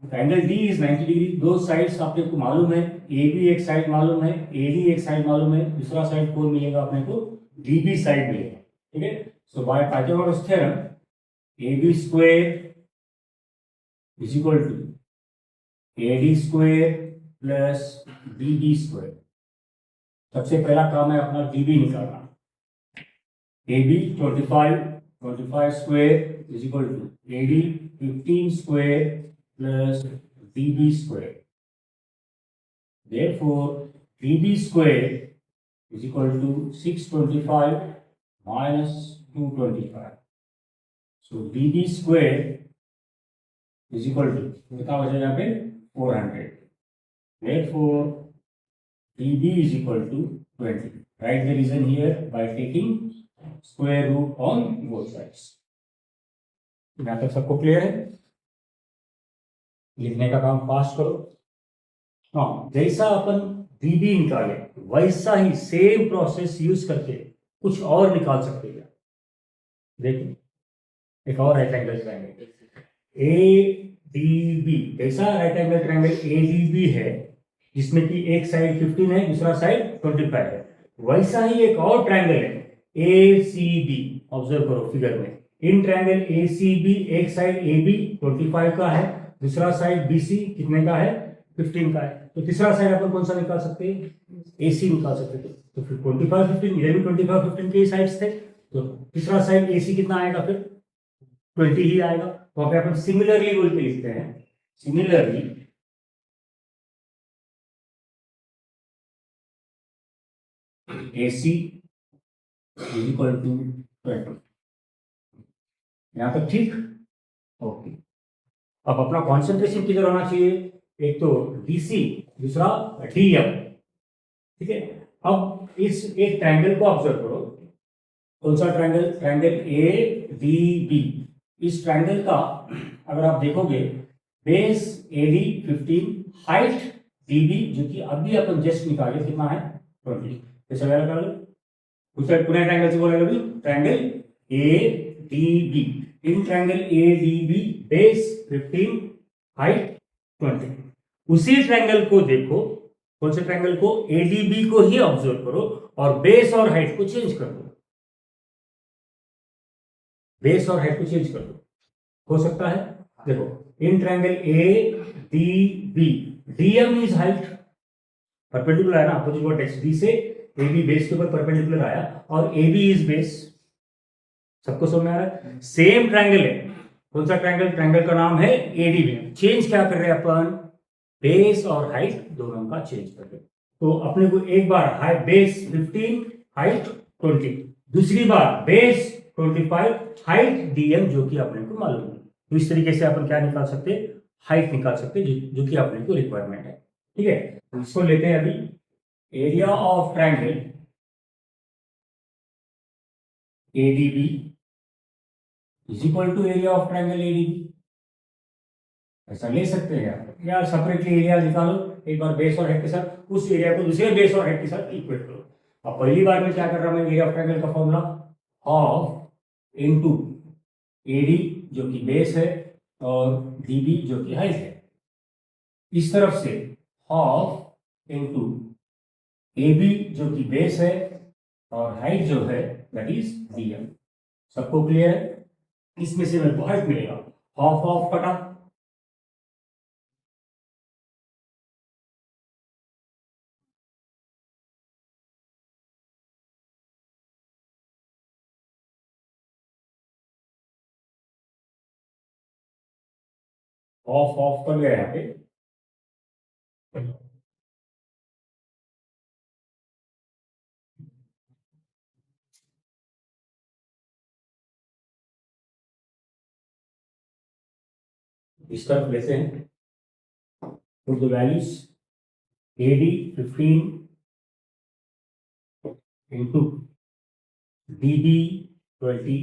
Angle D is 90 degree. दो sides आपने को मालूम है, ए बी एक side मालूम है, ए डी एक साइड मालूम है, दूसरा साइड कौन मिलेगा अपने को, डी बी साइड मिलेगा। ठीक है, so by Pythagoras theorem A B square is equal to A D square plus D B square. सबसे पहला काम है अपना डी बी निकालना। A B 25 square is equal to A D 15 square plus db square. Therefore, db square is equal to 625 minus 225. So db square is equal to कितना बचा यहाँ पे 400. Therefore, db is equal to 20. Write the reason here by taking square root on both sides. यहाँ तक सबको clear है? लिखने का काम फास्ट करो। हाँ, जैसा अपन dB निकाले वैसा ही सेम प्रोसेस यूज करके कुछ और निकाल सकते हैं। देखिए एक और राइट एंगल ट्रायंगल ADB, जैसा राइट एंगल ट्रायंगल ADB है जिसमें कि एक साइड 15 है दूसरा साइड 25 है, वैसा ही एक और ट्रायंगल है ACB। ऑब्जर्व करो फिगर में, इन ट्रायंगल ACB एक साइड AB 25 का है, दूसरा साइड BC कितने का है 15 का है। तो तीसरा साइड अपन कौन सा निकाल सकते हैं, AC निकाल सकते थे। तो फिर 25 15 इधर भी 25 15 के साइड्स थे, तो तीसरा साइड AC कितना आएगा, फिर 20 ही आएगा। वहां पे अपन सिमिलरली बोल के लिखते हैं, similarly AC is equal to 20। यहां तक ठीक, ओके। अब अपना कॉन्सेंट्रेशन किधर होना चाहिए, एक तो डीसी दूसरा डीएम। ठीक है, अब इस एक ट्रायंगल को ऑब्जर्व करो। कौन सा triangle, triangle A D B. इस ट्रायंगल का अगर आप देखोगे बेस एडी 15, हाइट डीबी जो कि अभी अपन जस्ट निकाले कितना है 20। कैसे वाला कर लो, दूसरे पुनः ट्रायंगल से बोला अभी triangle A D B. In triangle A D B base 15 height 20। उसी ट्रायंगल को देखो, कौन से ट्रायंगल को, एडीबी को ही ऑब्जर्व करो और बेस और हाइट को चेंज कर दो। बेस और हाइट को चेंज कर दो, हो सकता है। देखो in triangle A D B DM is height, perpendicular है ना, अपोजिट वर्टेक्स डी से ए बी बेस के ऊपर परपेंडिकुलर आया और ए बी इज बेस। सबको समझ में आ रहा है, सेम ट्रायंगल है कौन सा ट्रायंगल? ट्रायंगल का नाम है एडीबी। चेंज क्या कर रहे हैं अपन? बेस और हाइट दोनों का चेंज कर रहे हैं। तो अपने को एक बार हाइट बेस 15, हाइट 20, दूसरी बार बेस 25, हाइट डीएम जो कि अपने को मालूम है। तो इस तरीके से अपन क्या निकाल सकते हैं? हाइट निकाल सकते हैं, जो कि अपने को रिक्वायरमेंट है। ठीक है, तो इसको लेते हैं अभी। Area of triangle ADB is equal to area of triangle ADB. ऐसा ले सकते हैं या सेपरेटली एरिया निकालो, एक बार बेस और हाइट के साथ, उस एरिया को दूसरे बेस और हाइट के साथ इक्वेट करो। अब पहली बार में क्या कर रहा हूं मैं? एरिया ऑफ ट्रायंगल का फॉर्मूला हाफ इनटू एडी जो कि बेस है और डीबी जो कि हाइट है। इस तरफ से हाफ इनटू एबी जो कि बेस है और हाइट जो है दैट इज डीएम। सबको क्लियर है? इसमें से मेरे को हाइट मिलेगा, हाफ ऑफ कटा ऑफ ऑफ कर गया यहाँ पे। इस तरफ लेते हैं, put the values AD 15 into DB 20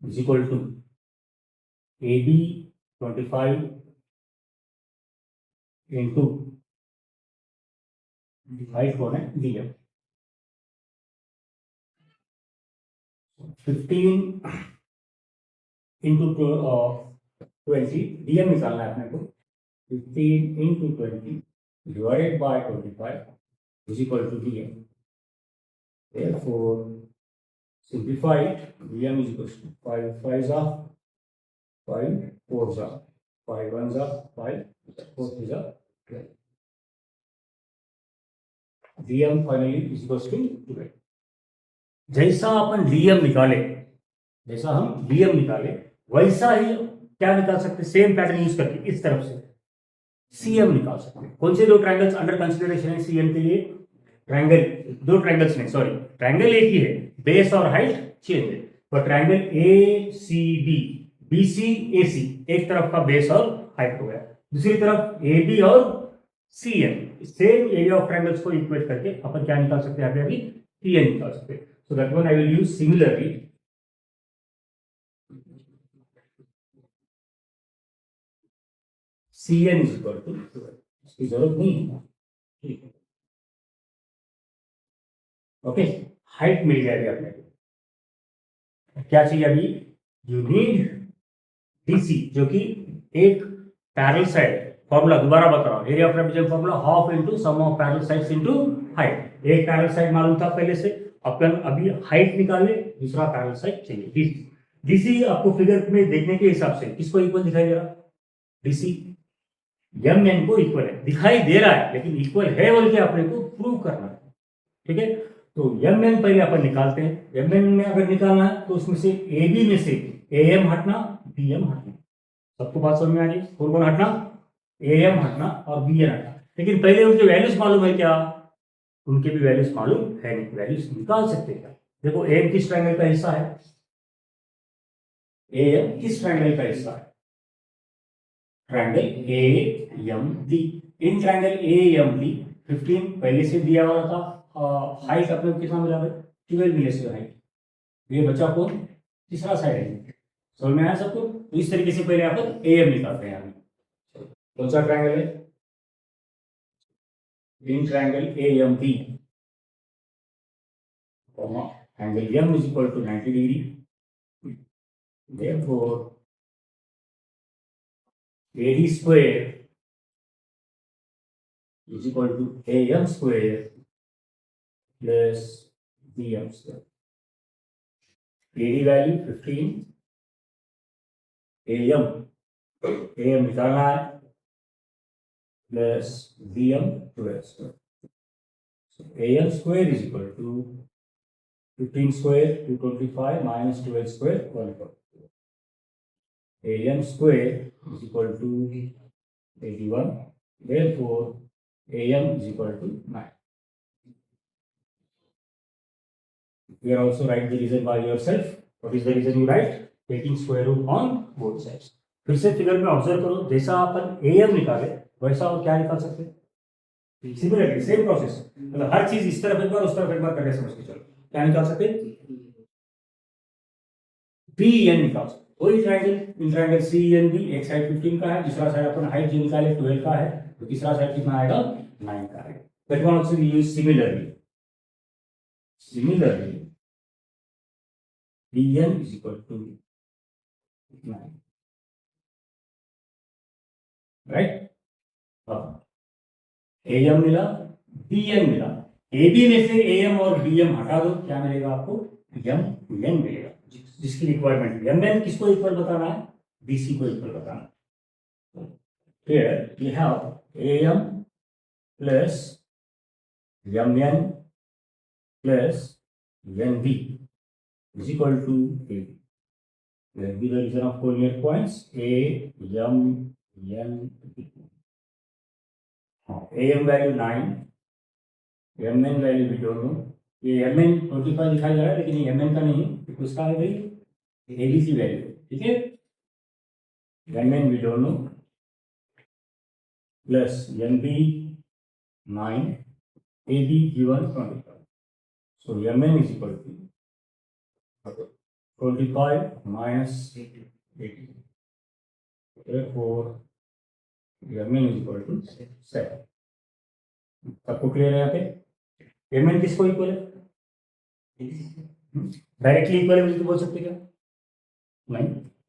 is equal to AB 25 into height कौन है? DM। 15 into 20, DM निकालना है अपने को। 15 into 20 divided by 25 is equal to DM। Therefore, simplified, DM is equal to 5 5s are 5 4s are 5 1s are 5 4 3s are 12। DM finally is equal to 12। जैसा अपन DM निकाले, जैसा हम DM निकाले वैसा ही क्या निकाल सकते? सेम पैटर्न यूज करके इस तरफ से CM निकाल सकते हैं। कौन से दो ट्रायंगल्स अंडर कंसिडरेशन है CM के लिए? ट्रायंगल, दो ट्रायंगल्स नहीं, सॉरी, ट्रायंगल एक ही है, बेस और हाइट चेंज है। पर ट्रायंगल ACB, BC AC, एक तरफ का बेस और हाइट हो गया, दूसरी तरफ AB और CM, same area of triangles को इक्वेट करके अपन क्या निकाल सकते हैं? अभी TN निकाल सकते हैं। So that one I will use similarly. CN is equal to, इसकी जरूरत नहीं है, ठीक है, ओके। हाइट मिल जाएगी अपने को। क्या चाहिए अभी? यू नीड DC जो कि एक पैरेलल साइड, फॉर्मूला दोबारा बता रहा हूं, area of trapezoidal formula half into sum of parallel sides into height. एक पैरेलल साइड मालूम था पहले से, अपन अभी हाइट निकाले, दूसरा पैरेलल साइड चाहिए DC। DC आपको फिगर में देखने के हिसाब से किसको इक्वल दिखाई दे रहा? DC एम एन को इक्वल है, दिखाई दे रहा है लेकिन इक्वल है बोल के अपने को प्रूव करना है। ठीक है, तो एम एन पहले अपन निकालते हैं। एम एन में अगर निकालना है तो उसमें से ए बी में से ए एम हटना, बी एम हटना। सबको बात समझ में आ रही? कौन कौन हटना? ए एम हटना और बी एम हटना। लेकिन पहले उनके वैल्यूज मालूम है क्या? उनके भी वैल्यूज मालूम है नहीं, वैल्यूज निकाल सकते हैं। देखो ए एम किस ट्रायंगल का हिस्सा है? ए एम किस ट्रायंगल का हिस्सा है? Triangle A M D. In triangle A M D 15 पहले से दिया हुआ था। हाइट अपने को कितना मिला भाई? 12 मिले से हाइट। ये बचा कौन? तीसरा साइड है। समझ में आया सबको? तो इस तरीके से पहले अपन ए एम निकालते हैं। कौन सा ट्रायंगल है? In triangle A M D angle M is equal to 90 degree. therefore AD square is equal to AM square plus BM square। AD value 15, AM निकालना है plus BM 12 square। So AM square is equal to 15 square 225 minus 12 square 140। AM square is equal to 81. Therefore, AM is equal to 9. You are also write the reason by yourself. What is the reason you write? Taking square root on both sides. फिर से figure में observe करो, जैसा अपन AM निकाले वैसा और क्या निकाल सकते हैं? सिमिलरली सेम प्रोसेस, मतलब हर चीज इस तरफ एक बार उस तरफ एक बार करके समझ के चलो, क्या निकाल सकते हैं? PN निकाल सकते। वही ट्रायंगल, इन ट्रायंगल CNB एक साइड 15 का है, दूसरा साइड अपन हाइट जो निकाले 12 का है, तो तीसरा साइड कितना आएगा? 9 का है। That one also we use similarly. Similarly, BN is equal to 9. Right? AM मिला, BN मिला, AB में से AM और BM हटा दो, क्या मिलेगा आपको? MN मिलेगा, जिसकी रिक्वायरमेंट MN किसको इक्वल बताना है? BC को इक्वल बताना है। Here we have AM plus MN plus NB is equal to AB. Let be the region of coordinate points A, M, N, B. AM value 9, MN value भी don't know. ये MN 25 दिखाई जा रहा है, लेकिन ये MN का नहीं है, किसका है भाई? AB की वैल्यू, ठीक है? MN we don't know, plus NB 9, AB given 25. So MN is equal to 25 minus 80. Therefore, MN is equal to 7. सबको क्लियर है यहाँ पे? MN किसको इक्वल है? डायरेक्टली इक्वल है बोल सकते क्या? नहीं,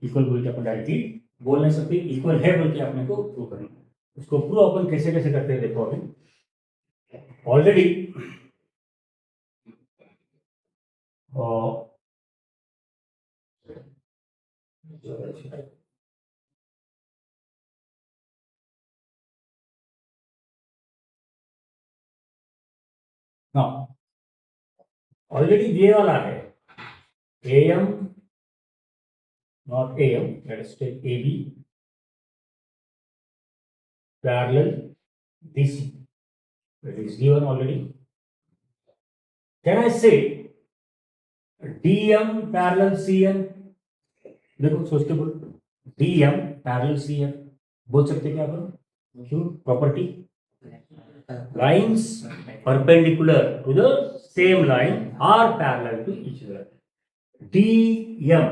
इक्वल बोल के अपन डायरेक्टली बोल नहीं सकते, इक्वल है बोल के अपने को प्रूव करना है। उसको प्रूव अपन कैसे कैसे करते हैं देखो अभी। ऑलरेडी ऑलरेडी ये वाला है AM not AM, let us take AB parallel DC, that is given already. Can I say DM parallel CN? देखो सोच के बोल, DM parallel CN बोल सकते क्या अपन? क्यों? Property lines perpendicular to the same line are parallel to each other. DM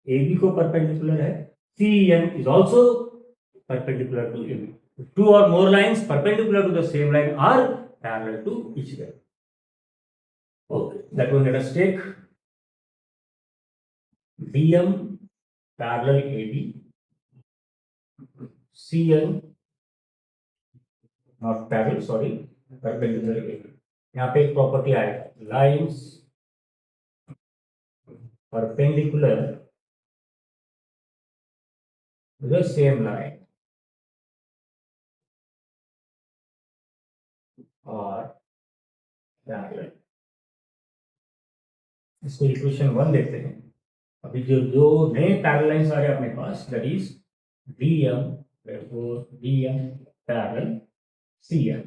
AB को perpendicular है, CN is also perpendicular to AB. Two or more lines perpendicular to the same line are parallel to each other. Okay, that one let us take DM parallel AB, CN not parallel, sorry, perpendicular AB. यहाँ पे एक property आएगा, lines perpendicular to the same line और parallel. इसको equation 1 देते हैं। अभी जो जो नए पैरेलल लाइंस आ रहे हैं अपने पास, that is DM, therefore DM parallel CN.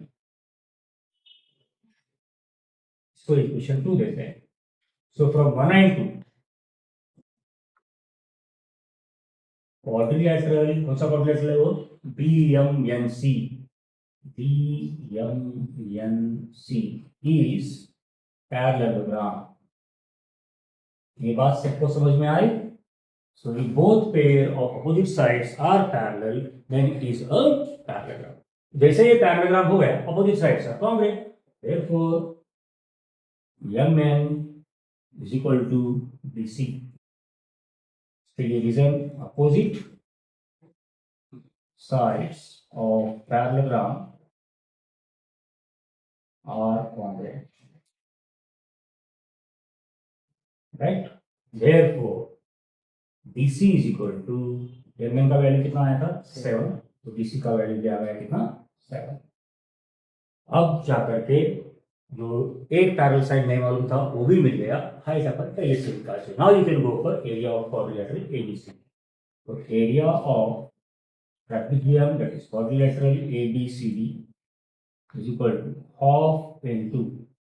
इसको इक्वेशन 2 देते हैं। सो फ्रॉम 1 and 2 क्वाड्रिलेटरल, कौन सा क्वाड्रिलेटरल है वो? BMNC. BMNC is parallelogram. ये बात सबको समझ में आई? So if both pair of opposite sides are parallel, then it is a parallelogram. जैसे ये parallelogram हो गया, opposite sides are congruent. Therefore, MN is equal to BC. So ये reason opposite sides of parallelogram are congruent. Right? Therefore, BC is equal to MN का value कितना आया था? 7. तो BC का वैल्यू दिया गया कितना? 7. अब जाकर के जो एक पैरेलल साइड नहीं मालूम था वो भी मिल गया, हाइट अपन पहले से निकाल चुके। Now you can go for area of quadrilateral ABC. तो area of trapezium that is quadrilateral ABCD is equal to half into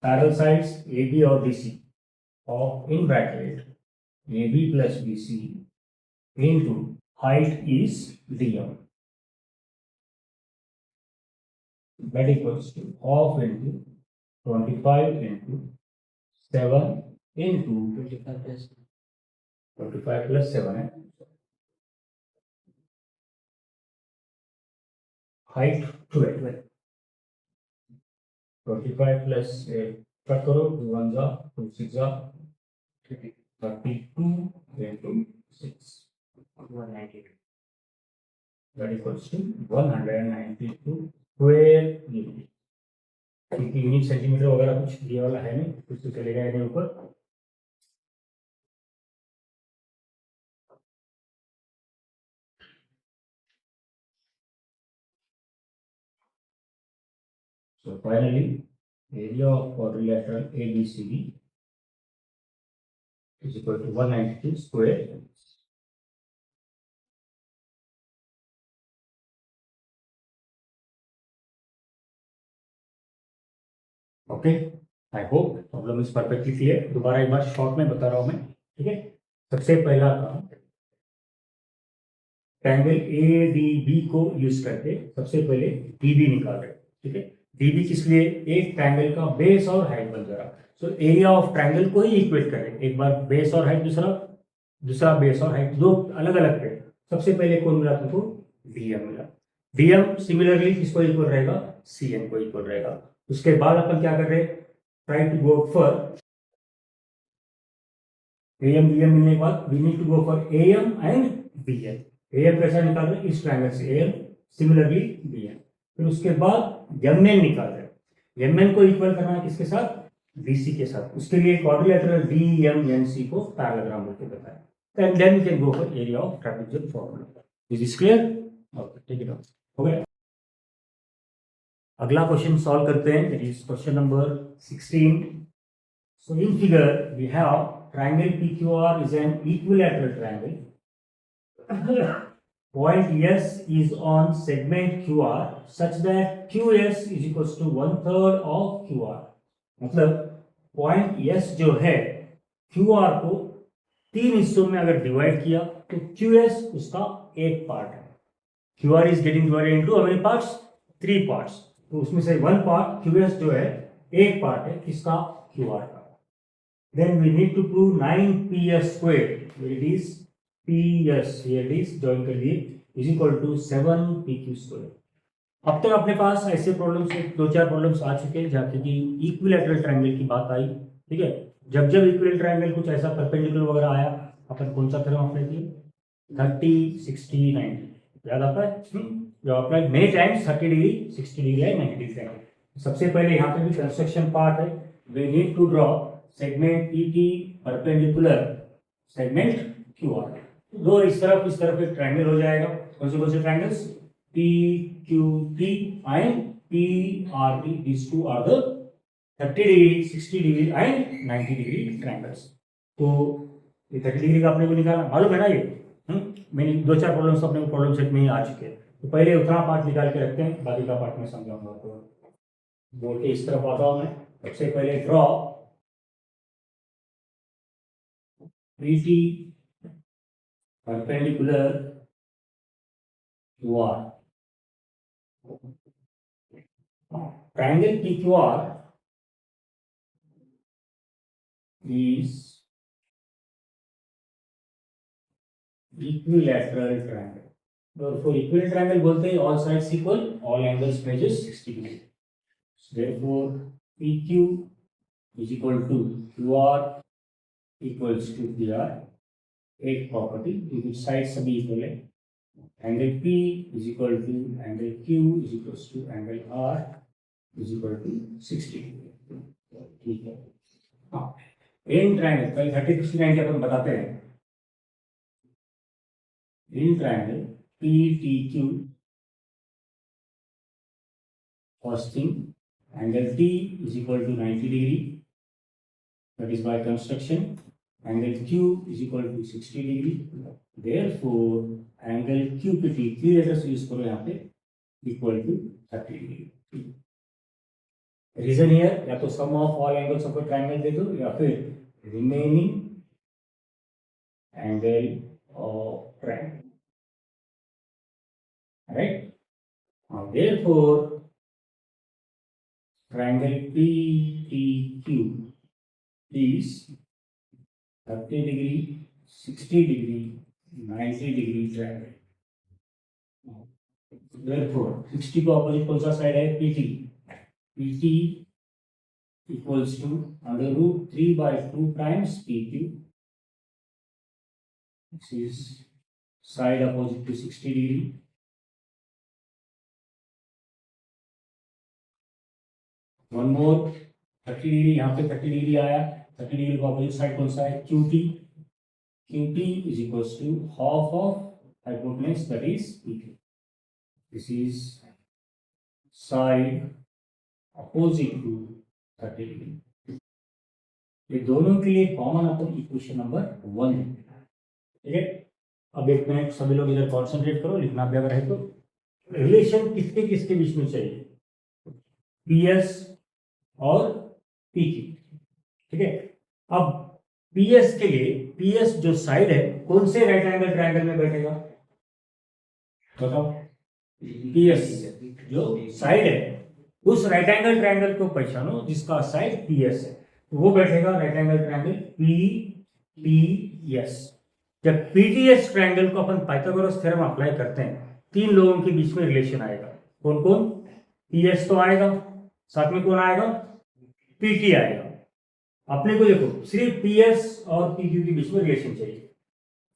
parallel sides AB और BC of in bracket AB plus BC into height is DM. That equals to half into 25 into 7 into 25 plus 7 है height 12 25 plus cut करो 2 1 जा 2 6 जा 32 into 6 192 that equals to 192 square unit क्योंकि unit centimetre वगैरह कुछ दिया वाला है नहीं कुछ तो चलेगा इसके ऊपर so finally area of quadrilateral ABCD is equal to 192 square units. Okay I hope problem is perfectly clear दोबारा एक बार शॉर्ट में बता रहा हूं मैं ठीक है सबसे पहला काम ट्रायंगल ए डी बी को यूज करके सबसे पहले डीबी निकाल रहे ठीक है डीबी किस लिए एक ट्रायंगल का बेस और हाइट बन जा रहा सो एरिया ऑफ ट्रायंगल को ही इक्वेट करें एक बार बेस और हाइट दूसरा बेस और हाइट दो अलग अलग पे सबसे पहले कौन मिला तुमको डीएम मिला डीएम सिमिलरली किसको इक्वल रहेगा सीएन को इक्वल रहेगा उसके बाद अपन क्या कर रहे हैं try to go for AM BM मिलने के बाद we need to go for AM and BM AM कैसा निकाल रहे इस ट्रायंगल से एएम सिमिलरली बीएम फिर उसके बाद एमएन निकाल रहे एमएन को इक्वल करना है किसके साथ बीसी के साथ उसके लिए क्वाड्रिलेटरल डीएमएनसी को पैरेललोग्राम बोलते बताया and then we can go for area of trapezoidal formula is this clear okay take it out हो गया अगला क्वेश्चन सॉल्व करते हैं that is question number 16 so in figure we have triangle PQR is an equilateral triangle point S is on segment QR such that QS is equals to 1/3 of QR मतलब point S जो है QR को तीन हिस्सों में अगर divide किया तो QS उसका एक पार्ट है QR is getting divided into how many parts 3 parts तो उसमें से वन पार्ट QS जो है एक पार्ट है किसका QR का then we need to prove 9PS square where it is PS here it is join कर दिए is equal to 7PQ square अब तक अपने पास ऐसे प्रॉब्लम्स दो चार प्रॉब्लम्स आ चुके हैं जहाँ की इक्विलैटरल ट्रायंगल की बात आई ठीक है जब जब इक्विलैटरल ट्रायंगल कुछ ऐसा परपेंडिकुलर वगैरह आया अपन कौन सा थ्योरम अप्लाई किए 30 60 90 याद आता है जो apply many times 30 degree 60 degree है 90 डिग्री है सबसे पहले यहाँ पे भी कंस्ट्रक्शन पार्ट है we need to draw segment PT perpendicular segment QR दो इस तरफ एक ट्रायंगल हो जाएगा कौन से triangles PQT and PRT these two are the 30 degree 60 degree and 90 degree triangles तो ये 30 डिग्री का अपने को निकालना मालूम है ना ये मैंने दो चार प्रॉब्लम्स अपने को प्रॉब्लम सेट में ही आ चुके हैं तो पहले उतना पार्ट निकाल के रखते हैं बाकी का पार्ट में समझाऊंगा तो बोर्ड के इस तरफ आता हूं मैं सबसे पहले draw PT perpendicular QR triangle PQR is equilateral triangle और for equilateral triangle बोलते हैं all sides equal all angles measures 60 degree so therefore PQ is equal to QR equals to PR एक प्रॉपर्टी क्योंकि साइड सभी equal है angle P is equal to angle Q is equals to angle R is equal to 60 ठीक है हाँ in triangle पहले 30 60 90 अपन बताते हैं in triangle PTQ first thing angle T is equal to 90 degree that is by construction angle Q is equal to 60 degree. Therefore angle QPT 3 letters use करो यहाँ पे equal to 30 degree. Reason here या तो sum of all angles of a triangle दे दो या फिर remaining angle of triangle. Right. Therefore triangle PTQ is 30 degree, 60 degree, 90 degree triangle. Therefore 60 को ऑपोजिट कौन सा साइड है? PT. PT equals to under root 3 by 2 times PQ. This is side opposite to 60 degree. One more 30 degree, यहाँ पे 30 degree आया. 30 degree का opposite side कौन सा है? QT. QT is equals to half of hypotenuse, that is PT. This is side opposite to 30 degree. ये दोनों के लिए कॉमन अपन इक्वेशन नंबर 1. ठीक है. अब एक मिनट सभी लोग इधर कॉन्सेंट्रेट करो, लिखना भी अगर है तो. रिलेशन किसके किसके बीच में चाहिए? PS और PQ. ठीक है. अब PS के लिए, PS जो साइड है कौन से राइट एंगल ट्रायंगल में बैठेगा? बताओ. PS जो साइड है उस राइट एंगल ट्रायंगल को पहचानो जिसका साइड PS है, तो वो बैठेगा राइट एंगल ट्रायंगल PTS. जब PTS ट्रायंगल को अपन पाइथागोरस थ्योरम अप्लाई करते हैं, तीन लोगों के बीच में रिलेशन आएगा. कौन कौन? PS तो आएगा, साथ में कौन आएगा? PT आएगा. अपने को देखो सिर्फ PS और PQ के बीच में रिलेशन चाहिए.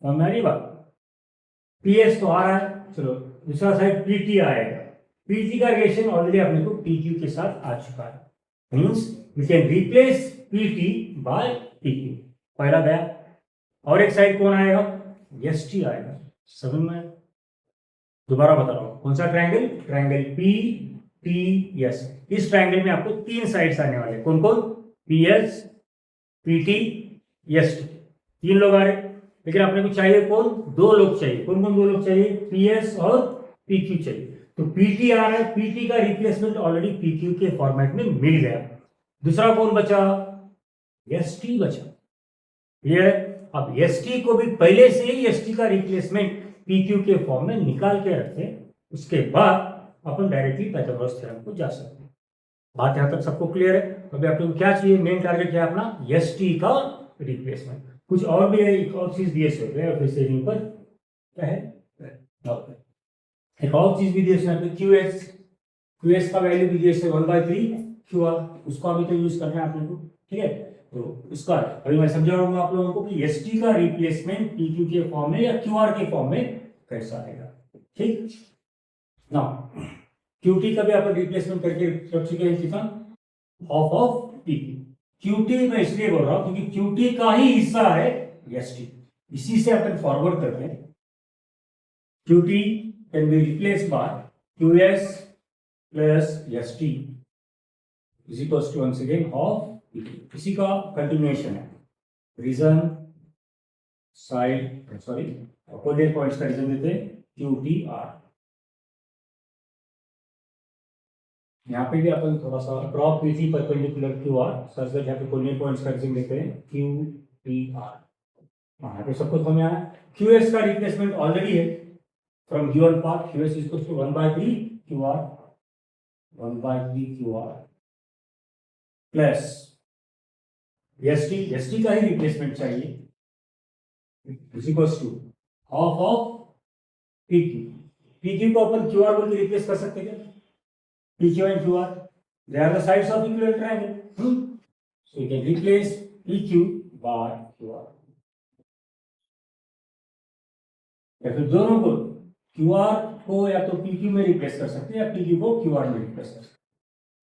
समझ में आ रही बात? PS तो आ रहा है, चलो दूसरा साइड PT आएगा. PT का रिलेशन ऑलरेडी अपने को PQ के साथ आ चुका है. Means we can replace PT by PQ. पहला गया. और एक साइड कौन आएगा? ST आएगा. समझ में? दोबारा बता रहा हूं कौन सा ट्रायंगल? Triangle PTS. इस ट्रायंगल में आपको तीन साइड्स आने वाले. कौन कौन? PS, PT, ST. तीन लोग आ रहे, लेकिन आपने को चाहिए कौन? दो लोग चाहिए. कौन कौन दो लोग चाहिए? PS और PQ चाहिए. तो PT आ रहा है, PT का रिप्लेसमेंट ऑलरेडी PQ के फॉर्मेट में मिल गया. दूसरा कौन बचा? ST बचा. ये अब ST को भी पहले से ही ST का रिप्लेसमेंट PQ के फॉर्म में निकाल के रखते हैं. उसके बाद अपन डायरेक्टली पाइथागोरस थ्योरम को जा सकते हैं. बात यहां तक सबको क्लियर है? अभी आप लोग क्या चाहिए? मेन टारगेट क्या है अपना? ST का रिप्लेसमेंट. कुछ और भी है, एक और चीज दिए से फिर से ऊपर क्या है? एक और चीज भी दिए से QS का वैल्यू भी दिए से 1/3 QR. उसको अभी तो यूज करना है आप लोगों को. ठीक है. तो इसका अभी मैं समझा रहा हूँ आप लोगों को कि ST का रिप्लेसमेंट PQ के फॉर्म में या QR के फॉर्म में कैसा आएगा. ठीक ना. QT का भी आप रिप्लेसमेंट करके रख चुके हैं कितना? Half of PQ. QT मैं इसलिए बोल रहा हूं क्योंकि QT का ही हिस्सा है ST. इसी से अपन फॉरवर्ड करते हैं. QT can be replaced by QS plus ST is equals to once again half PQ. इसी का कंटिन्यूएशन है. रीजन साइड अपोजिट पॉइंट्स का रीजन देते हैं QTR. यहाँ पे भी अपन थोड़ा सा drop PT perpendicular QR such that यहाँ पे कोऑर्डिनेट पॉइंट्स का रीजन देते हैं QTR. यहाँ पे सबको समझ में आया. QS का रिप्लेसमेंट ऑलरेडी है from given part. QS is equal to 1/3 QR. 1/3 QR plus ST का ही रिप्लेसमेंट चाहिए is equals to half of PQ. PQ को अपन QR बोल के रिप्लेस कर सकते क्या? PQ and QR, they are the sides of equivalent triangle. So you can replace PQ by QR. या फिर दोनों को QR को या तो PQ में रिप्लेस कर सकते हैं या PQ को QR में रिप्लेस कर सकते हैं.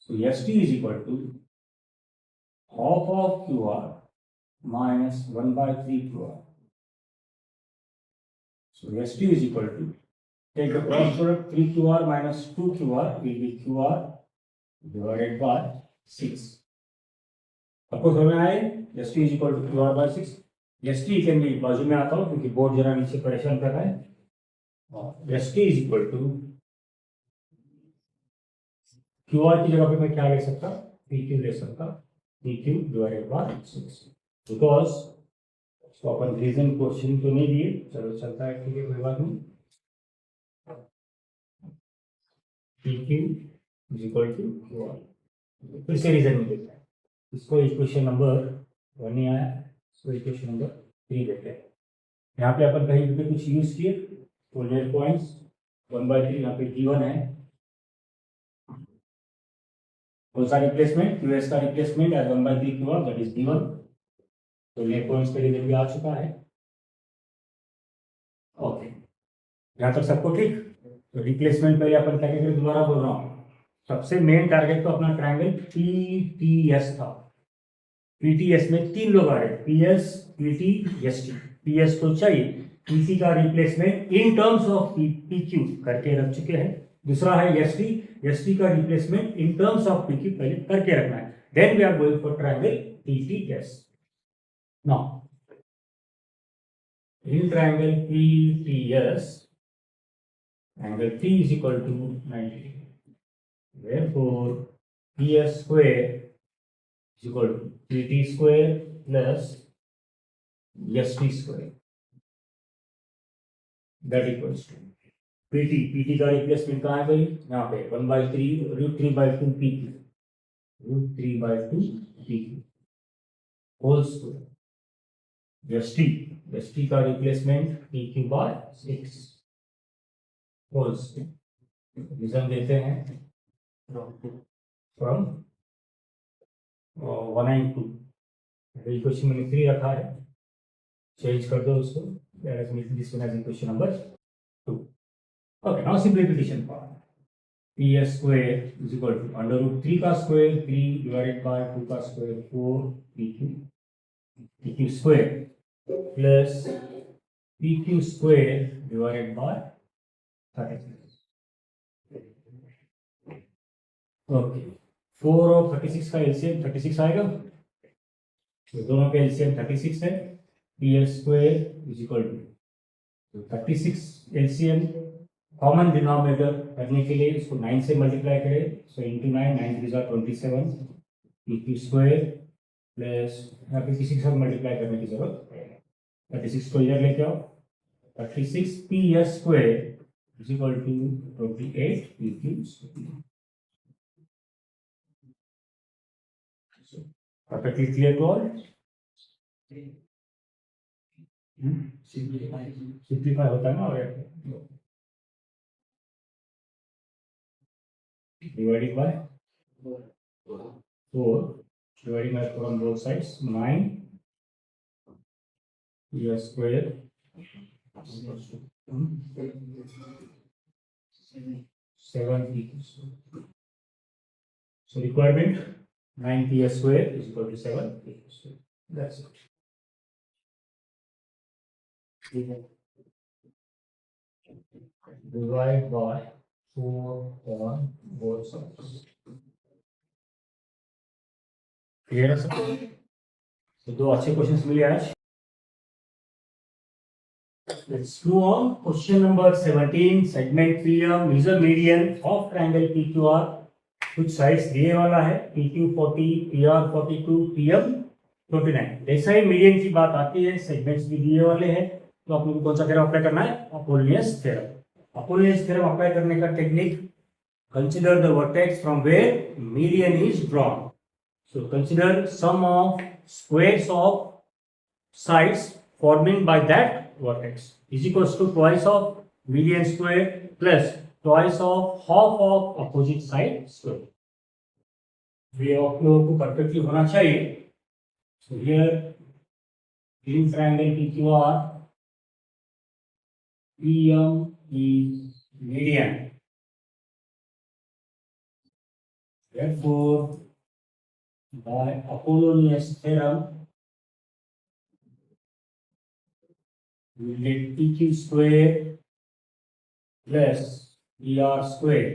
So ST is equal to half of QR minus 1/3 QR. So ST is equal to, take the cross product, 3QR minus 2QR will be QR divided by 6. आपको समझ में आए? ST is equal to QR by 6. S T can be बाजू में आता हूँ क्योंकि board जरा नीचे परेशान कर रहा है. S T is equal to Q R की जगह पे मैं क्या ले सकता, पी क्यू ले सकता, P Q divided by 6 because तो अपन रीजन क्वेश्चन तो नहीं दिए, चलो चलता है, ठीक है, कोई बात नहीं. P Q is equal to Q R. फिर से रीजन में देखते हैं. इसको इक्वेशन नंबर 1 नहीं आया, इसको इक्वेशन नंबर 3 देखते हैं. यहाँ पे अपन कहीं पे कुछ यूज किए तो नेट पॉइंट्स 1/3 यहाँ पे G1 है. कौन सा रिप्लेसमेंट, QS का replacement as 1/3 Q1 that is D1. तो नेट पॉइंट्स के लिए भी आ चुका है. ओके, यहाँ तक सबको ठीक. तो रिप्लेसमेंट पहले अपन क्या करेंगे, दोबारा बोल रहा हूँ. सबसे मेन टारगेट तो अपना ट्रायंगल PTS था. PTS में 3 लोग आ रहे, PS, PT, ST. PS तो चाहिए, PC का replacement in terms of PQ करके रख चुके हैं. दूसरा है ST का replacement in terms of PQ पहले करके रखना है. Then we are going for triangle PTS. Now in triangle PTS, angle T is equal to 90. Therefore, PS square is equal to PT square plus ST square. That equals to PT का replacement कहाँ है भाई, यहाँ पे 1/3 √3/2 PQ, √3/2 PQ whole square. ST का replacement PQ/6 whole square. Reason देते हैं from 1 and 2. Equation मैंने 3 रखा है, चेंज कर दो उसको. This one as equation number 2. Okay, now simplification part. PS square is equal to under root 3 का स्क्वायर 3 divided by 2 का square 4 PQ square plus PQ square divided by 36. Okay, 4 और 36 का एलसीएम 36 आएगा. तो दोनों का एलसीएम 36 है. PS square is equal to 36 LCM common denominator करने के लिए इसको 9 से मल्टीप्लाई करें. So into 9, 9 3 27 PQ square plus यहाँ पे किसी के साथ मल्टीप्लाई करने की जरूरत है. 36 को इधर लेके आओ. 36 PS square is equal to 28 PQ square. Perfectly clear to all. Simplify होता है ना, और divided by 4 dividing by 4 on both sides 9 PS square 7 PQ square. So requirement 9 PS square is equal to 7 PQ square. That's it. Divide by 4 on both sides. Clear है सबको? तो 2 अच्छे questions मिले आज. Let's move on. Question number 17. Segment PM measure median of triangle PQR. कुछ sides दिए वाला है, PQ 40, PR 42, PM 29. जैसा ही मीडियन की बात आती है, सेगमेंट्स भी दिए वाले हैं, तो आप लोगों को कौन सा थ्योरम अप्लाई करना है, Apollonius theorem. Apollonius theorem apply करने का technique, consider the vertex from where median is drawn. So consider sum of squares of sides forming by that vertex is equals to twice of median square plus twice of half of opposite side square. ये आप लोगों को perfectly होना चाहिए. So here in triangle PQR, PM is median. Therefore, by Apollonius theorem, we will get PQ square plus PR square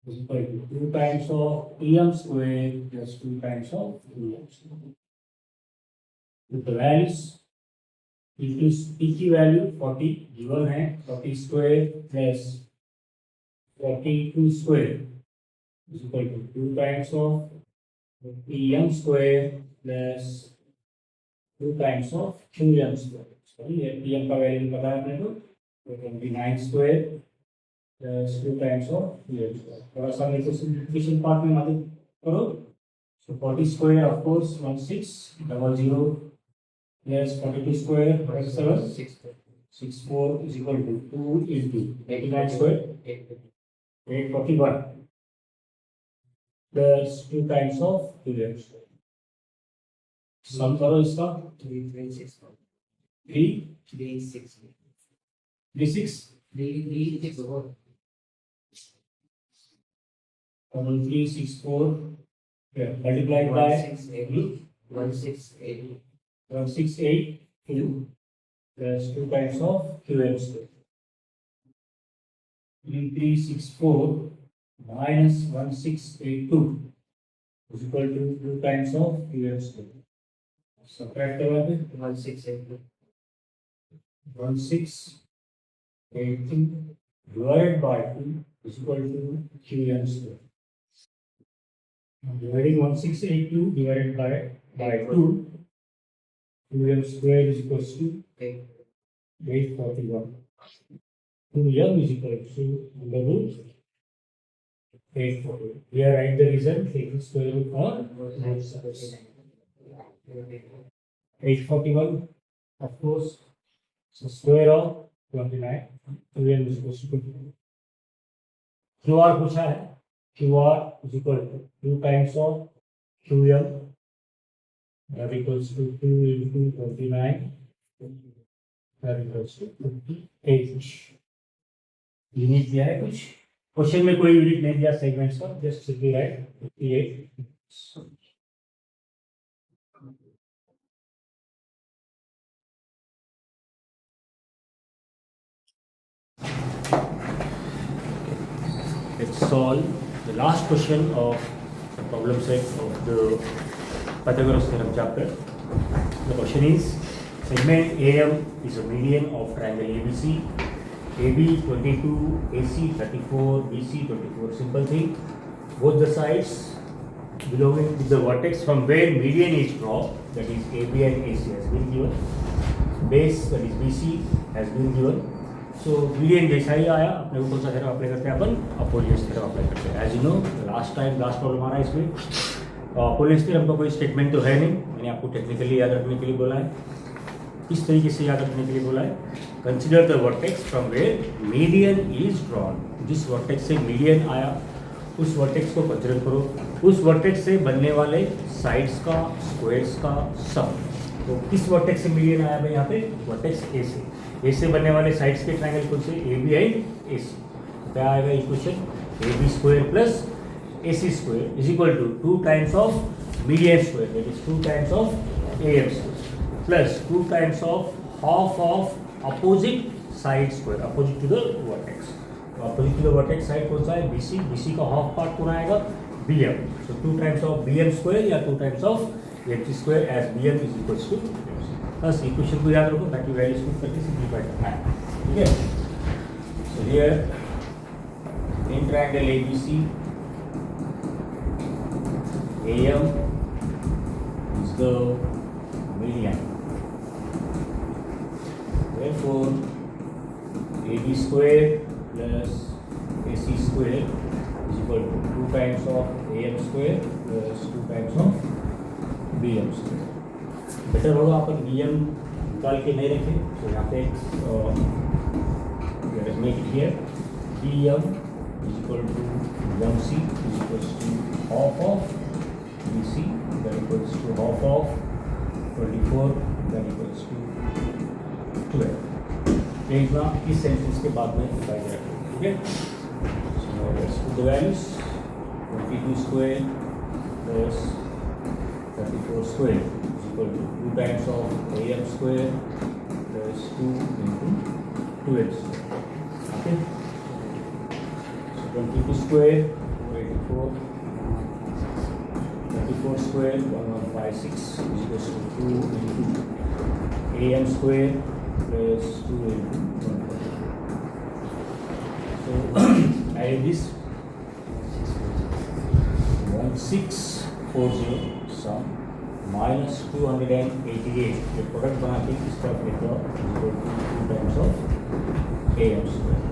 is equal to 2 times of PM square plus 2 times of PM square. With the values P की value 40 given है, 40 square plus 42 square is equal to 2 times of pm square plus 2 times of qm square. Sorry, ये pm का value पता है अपने को, तो 29 square plus 2 times of qm square. थोड़ा सा मेरे को सिंप्लीफिकेशन पार्ट में मदद करो। So 40 square, of course, 1600 plus 42 square, 47, 64 is equal to 2 into 89 square, 841 plus 2 times of 2m square. Sum करो इसका 336 3 36 36 364 364 multiplied by 168 168 plus 2 times of qm square. 3364 minus 1682 is equal to 2 times of qm square. Subtract करवा दे 168 1682 divided by 2 is equal to qm square. Dividing 1682 divided by 2, qm square is equals to 841. 2m is equal to under root 840. Here write the result, taking square root for both sides. 841, of course, so square of 29, 2m is equal to 2. QR पूछा है, QR is equal to 2 times of qm, that equals to 2 into 29, that equals to 58. Unit दिया है कुछ, question में कोई unit नहीं दिया segments का, just simply write 58. Let's solve the last question of the problem set of the Pythagoras theorem chapter. The question is, segment AM is a median of triangle ABC. AB 22, AC 34, BC 24. Simple thing. Both the sides belonging to the vertex from where median is dropped, that is AB and AC has been given. Base, that is BC, has been given. So median जैसा ही आया, अपने को कौन सा theorem apply करते हैं अपन? अपोलियस theorem apply करते हैं. As you know, last problem आ रहा है इसमें. अपोलियस थ्योरम का कोई स्टेटमेंट तो है नहीं, मैंने आपको टेक्निकली याद रखने के लिए बोला है. किस तरीके से याद रखने के लिए बोला है? Consider the vertex from where median is drawn. जिस वर्टेक्स से मीडियन आया उस वर्टेक्स को कंसिडर करो. उस वर्टेक्स से बनने वाले साइड्स का, स्क्वायर्स का सम. तो किस वर्टेक्स से मीडियन आया भाई? यहाँ पे वर्टेक्स ए से. ए से बनने वाले साइड्स के ट्रायंगल कौन से? A B and A C. क्या आएगा equation? A B square plus A C square is equal to 2 times of median square, that is 2 times of A M square plus 2 times of half of opposite side square, opposite to the vertex. तो opposite to the vertex side कौन सा है? BC. BC का half part कौन आएगा? BM. So 2 times of BM square या 2 times of MC square as BM is equals to MC. बस equation को याद रखो ताकि वैल्यूज को करके सिंप्लीफाई करना है. ठीक है. So here in triangle ABC, AM is the median. Therefore, AB square plus AC square is equal to 2 times of AM square plus 2 times of BM square. Better होगा अपन BM निकाल के नहीं रखें. तो यहाँ पे make it here BM is equal to MC is equals to half of BC, that equals to half of 24, that equals to 12. एक बार इस सेंटेंस के बाद में दिखाई दे रहा है. ठीक है. So let's put the values. 22 square plus 34 square is equal to 2 times of AM square plus 2 into 2M square. Okay. So 22 square 484. 34 square 1156 is equal to 2 into AM square plus 2AM. So add this 1640 sum minus 288. The product बना के इसका लेकर equal to 2 times of AM square.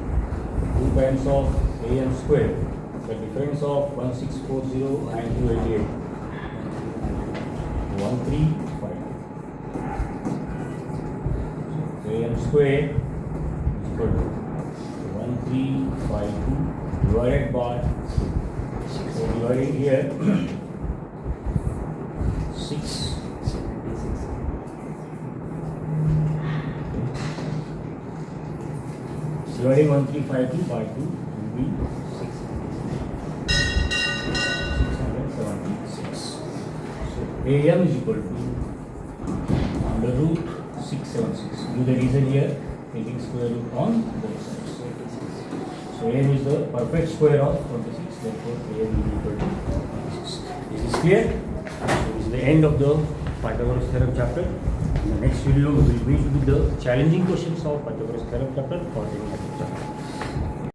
2 times of AM square. The difference of 1640 and 288. 1352. So AM square is equal to 1352 divided by 2. So dividing here 6. Dividing 1352 by 2 will be 676. So AM is equal to under root 676. Do the reason here, taking square root on both sides. So AM is the perfect square of 26. Therefore, AM will be equal to 26. This is clear. So this is the end of the Pythagoras theorem chapter. In the next video, we will meet with the challenging questions of Pythagoras theorem chapter for the next chapter.